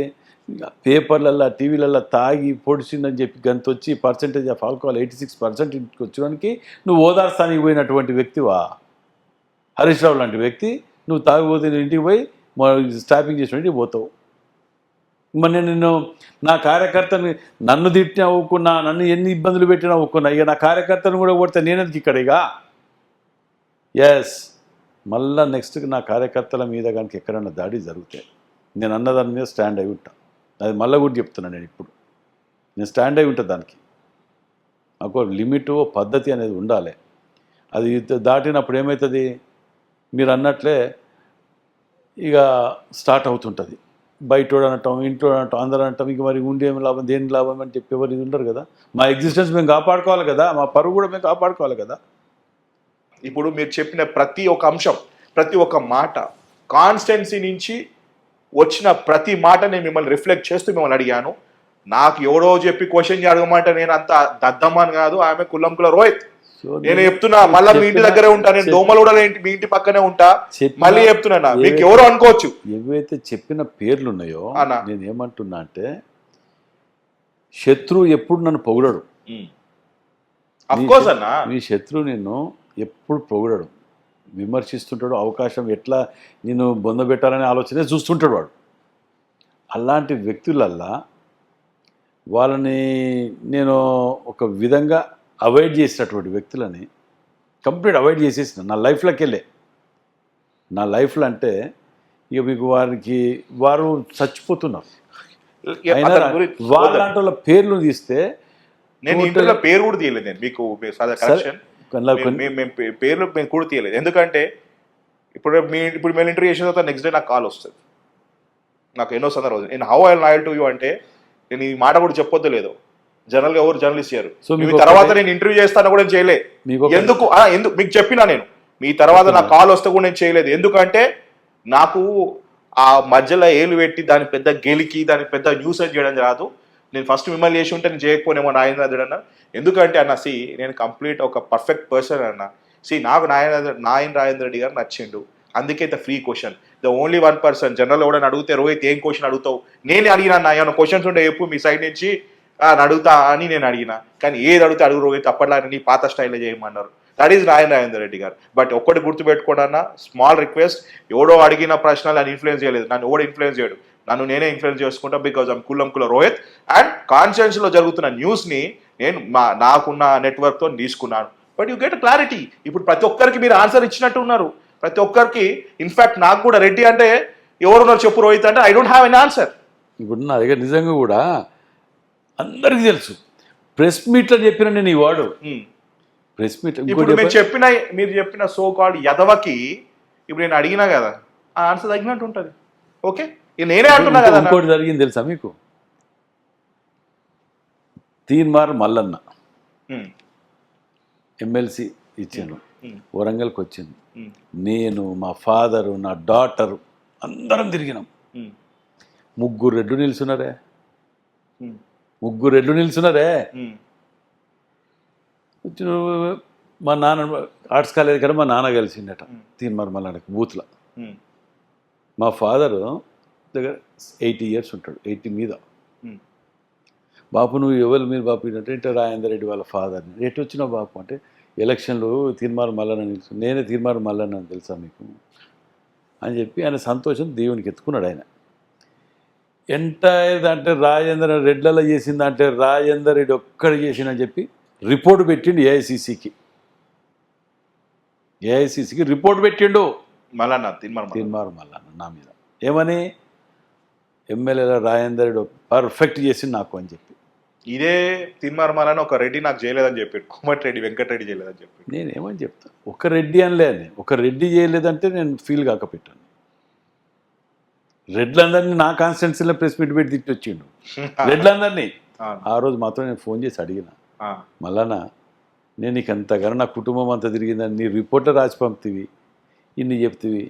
పేపర్లల్లో టీవీలల్లో తాగి పొడిచిందని చెప్పి గంత వచ్చి పర్సంటేజ్ ఆఫ్ ఆల్కహాల్ 86% ఇంటికి వచ్చడానికి నువ్వు ఓదార్స్థానికి పోయినటువంటి వ్యక్తివా? హరీష్ రావు లాంటి వ్యక్తి నువ్వు తాగిపోతే ఇంటికి పోయి స్టాపింగ్ చేసిన ఇంటికి పోతావు. మరి నేను నా కార్యకర్తని నన్ను తిట్టినా ఒప్పుకున్నా, నన్ను ఎన్ని ఇబ్బందులు పెట్టినా ఒప్పుకున్నా, ఇక నా కార్యకర్తను కూడా కొడితే నేనెందుకు ఇక్కడ ఇక? ఎస్, మళ్ళా నెక్స్ట్ నా కార్యకర్తల మీద కనుక ఎక్కడన్నా దాడి జరుగుతాయి, నేను అన్నదాని మీద స్టాండ్ అయి ఉంటా. అది మళ్ళీ కూడా చెప్తున్నాను నేను ఇప్పుడు, నేను స్టాండ్ అయి ఉంటా. దానికి ఒక లిమిట్, పద్ధతి అనేది ఉండాలి. అది దాటినప్పుడు ఏమవుతుంది, మీరు అన్నట్లే ఇక స్టార్ట్ అవుతుంటుంది. బయటోడు అనటం, ఇంట్లో అనటం, అందరూ అనటం, ఇక మరి ఉండేమి లాభం, దేని లాభం అని చెప్పి ఎవరు ఇది ఉండరు కదా. మా ఎగ్జిస్టెన్స్ మేము కాపాడుకోవాలి కదా, మా పరువు కూడా మేము కాపాడుకోవాలి కదా. ఇప్పుడు మీరు చెప్పిన ప్రతి ఒక్క అంశం, ప్రతి ఒక్క మాట, కాన్స్టెన్సీ నుంచి వచ్చిన ప్రతి మాట నేను మిమ్మల్ని రిఫ్లెక్ట్ చేస్తూ మిమ్మల్ని అడిగాను. నాకు ఎవడో చెప్పి క్వశ్చన్ అడగమంటే నేను అంత దద్దమ్మని కాదు, ఆమె కుల్లంకుల రోహిత్. నేను చెప్తున్నా, మళ్ళీ మీ ఇంటి దగ్గరే ఉంటా, నేను దోమలు కూడా మీ ఇంటి పక్కనే ఉంటా. మళ్ళీ చెప్తున్నా, మీకు ఎవరు అనుకోవచ్చు. ఏవైతే చెప్పిన పేర్లు ఉన్నాయో నేను ఏమంటున్నా అంటే, శత్రువు ఎప్పుడు నన్ను పొగడడు. అఫ్కోర్స్ అన్న, మీ శత్రువు నిన్ను ఎప్పుడు పొగడడు, విమర్శిస్తుంటాడు. అవకాశం ఎట్లా నేను బొందబెట్టాలనే ఆలోచనే చూస్తుంటాడు వాడు. అలాంటి వ్యక్తులల్లా వాళ్ళని నేను ఒక విధంగా అవాయిడ్ చేసినటువంటి వ్యక్తులని కంప్లీట్ అవాయిడ్ చేసేసిన నా లైఫ్లోకి వెళ్ళే. నా లైఫ్లో అంటే ఇక మీకు వారు చచ్చిపోతున్నారు. వాళ్ళంటి వాళ్ళ పేర్లు తీస్తే నేను ఇంట్లో పేరు కూడా తీయలేదు. నేను మీకు పేర్లు మేము కూడా తీయలేదు. ఎందుకంటే ఇప్పుడు మేము ఇంటర్వ్యూ చేసిన తర్వాత నెక్స్ట్ డే నాకు కాల్ వస్తుంది. నాకు ఎన్నో సందర్భాలు నేను how I loyal to you అంటే నేను ఈ మాట కూడా చెప్పొద్దు లేదు, జనరల్గా ఎవరు జర్నలిస్ట్ చేయరు. మీ తర్వాత నేను ఇంటర్వ్యూ చేస్తాను కూడా నేను చేయలేదు. ఎందుకు మీకు చెప్పినా, నేను మీ తర్వాత నాకు కాల్ వస్తే కూడా నేను చేయలేదు. ఎందుకంటే నాకు ఆ మధ్యలో ఏలు పెట్టి దాని పెద్ద గెలికి దాని పెద్ద న్యూస్ చేయడం రాదు. నేను ఫస్ట్ మిమ్మల్ని చేసి ఉంటే నేను చేయకపోనేమో నాగేంద్ర అన్న. ఎందుకంటే అన్న నేను కంప్లీట్ ఒక పర్ఫెక్ట్ పర్సన్ అన్న. నాకు నాయన్ రాజేంద్ర రెడ్డి గారు నచ్చిండు, అందుకే free question. The only one person general ఎవడని అడిగితే రోహిత్ ఏం క్వశ్చన్ అడుగుతావు, నేనే అడిగినా అన్న. ఏమైనా క్వశ్చన్స్ ఉంటే ఎప్పుడు మీ సైడ్ నుంచి అడుగుతా అని నేను అడిగినా, కానీ ఏది అడిగితే అడుగు రోహిత్, అప్పట్లో నీ పాత స్టైల్లో చేయమన్నారు. దట్ ఈస్ నాయన్ రాజేంద్ర రెడ్డి గారు. బట్ ఒక్కటి గుర్తుపెట్టుకోండి అన్న, స్మాల్ రిక్వెస్ట్, ఎవడో అడిగిన ప్రశ్నలు నన్ను ఇన్ఫ్లుయెన్స్ చేయలేదు, నన్ను ఎవడో ఇన్ఫ్లుయెన్స్ చేయడు, నన్ను నేనే ఇన్ఫ్లుయెన్స్ చేసుకుంటా. బికాజ్ ఐమ్ కుల్లంకుల రోహిత్ అండ్ కాన్స్టిట్యుయెన్సీలో జరుగుతున్న న్యూస్ని నేను నాకున్న నెట్వర్క్తో తీసుకున్నాను. But you get clarity. ఇప్పుడు ప్రతి ఒక్కరికి మీరు ఆన్సర్ ఇచ్చినట్టు ఉన్నారు, ప్రతి ఒక్కరికి. ఇన్ఫ్యాక్ట్ నాకు కూడా రెడ్డి అంటే ఎవరున్నారు చెప్పు రోహిత్ అంటే I don't have an answer. ఇప్పుడు నా దగ్గర నిజంగా కూడా అందరికీ తెలుసు. ప్రెస్ మీట్లో చెప్పిన నేను ఈ వాడు ప్రెస్ మీట్. ఇప్పుడు మీరు చెప్పిన సో కాల్డ్ యదవకి ఇప్పుడు నేను అడిగినా కదా, ఆ ఆన్సర్ తగినట్టు ఉంటుంది. ఓకే, నేనే అంటున్నా కదా. ఇంకోటి జరిగింది తెలుసా మీకు, తీన్మార్ మల్లన్న ఎమ్మెల్సీ ఇచ్చాను, వరంగల్కి వచ్చింది. నేను, మా ఫాదరు, నా డాటరు అందరం తిరిగినాం. ముగ్గురు రెడ్లు నిల్చున్నారే. మా నాన్న ఆర్ట్స్ కాలేజ్ కదా, మా నాన్న కలిసిండట తీన్మార్ మల్లన్నకి బూత్లో. మా ఫాదరు దగ్గర 80 years ఉంటాడు, 80 మీద. బాపు నువ్వు ఎవరు మీరు బాపు అంటే రాజేందర్ రెడ్డి వాళ్ళ ఫాదర్ని. ఎటు వచ్చినావు బాపు అంటే ఎలక్షన్లు తీన్మార్ మల్లన్న నిలుసు. నేనే తీన్మార్ మల్లన్న అని తెలుసా మీకు అని చెప్పి ఆయన సంతోషం దేవునికి ఎత్తుకున్నాడు. ఆయన ఎంటైర్ అంటే రాజేంద్ర రెడ్లలో చేసిందంటే రాజేందర్ రెడ్డి ఒక్కడు చేసిందని చెప్పి రిపోర్ట్ పెట్టిండు ఏఐసిసికి రిపోర్ట్ పెట్టిండు మల్లన్న, తీన్మార్ మల్లన్న నా మీద. ఏమని, ఎమ్మెల్యేల రాజేందర్ రెడ్డి పర్ఫెక్ట్ చేసింది నాకు అని చెప్పి. ఇదే తీన్మార్ మల్లన్న ఒక రెడ్డి నాకు చేయలేదని చెప్పాడు, కోమటిరెడ్డి వెంకటరెడ్డి చేయలేదని చెప్పి. నేనేమని చెప్తా, ఒక రెడ్డి అనలే అని. ఒక రెడ్డి చేయలేదంటే నేను ఫీల్ కాకపోయాను. రెడ్లందరినీ నా కాన్స్టిట్యున్సీలో ప్రెస్ మీట్ పెట్టి తిట్టి వచ్చిండు రెడ్లందరినీ. ఆ రోజు మాత్రం నేను ఫోన్ చేసి అడిగిన, మల్లన్న నేను నీకు అంతగానో నా కుటుంబం అంతా తిరిగిందని నీ రిపోర్ట్లో రాసి పంపుతీవి, ఇన్ని చెప్తీవి,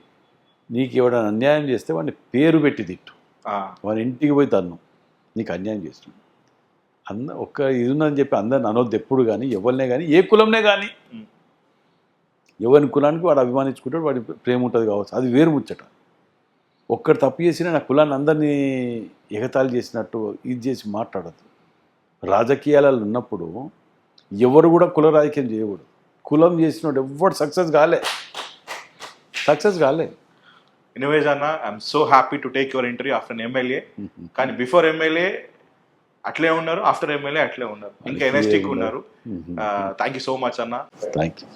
నీకు ఎవడన్నా అన్యాయం చేస్తే వాడిని పేరు పెట్టి తిట్టు, వాడి ఇంటికి పోయి తన్ను, నీకు అన్యాయం చేస్తున్నాను. ఒక్క ఇది ఉందని చెప్పి అందరిని అనొద్దు ఎప్పుడు కానీ, ఎవరినే కానీ, ఏ కులంనే కానీ. ఎవరి కులానికి వాడు అభిమానించుకుంటాడు, వాడి ప్రేమ ఉంటుంది కావచ్చు, అది వేరు ముచ్చట. ఒక్కడు తప్పు చేసినా నా కులాన్ని అందరినీ ఎగతాళి చేసినట్టు ఇది చేసి మాట్లాడద్దు. రాజకీయాలలో ఉన్నప్పుడు ఎవరు కూడా కుల రాజకీయం చేయకూడదు. కులం చేసినోడు ఎవరు సక్సెస్ కాలే. ఎనీవేస్ అన్న, I'm so happy to take your interview after MLA. కానీ బిఫోర్ ఎమ్మెల్యే అట్లే ఉన్నారు, ఆఫ్టర్ ఎమ్మెల్యే అట్లే ఉన్నారు, ఇంకా ఎనర్జెటిక్ ఉన్నారు. థ్యాంక్ యూ సో మచ్ అన్న. Thank you.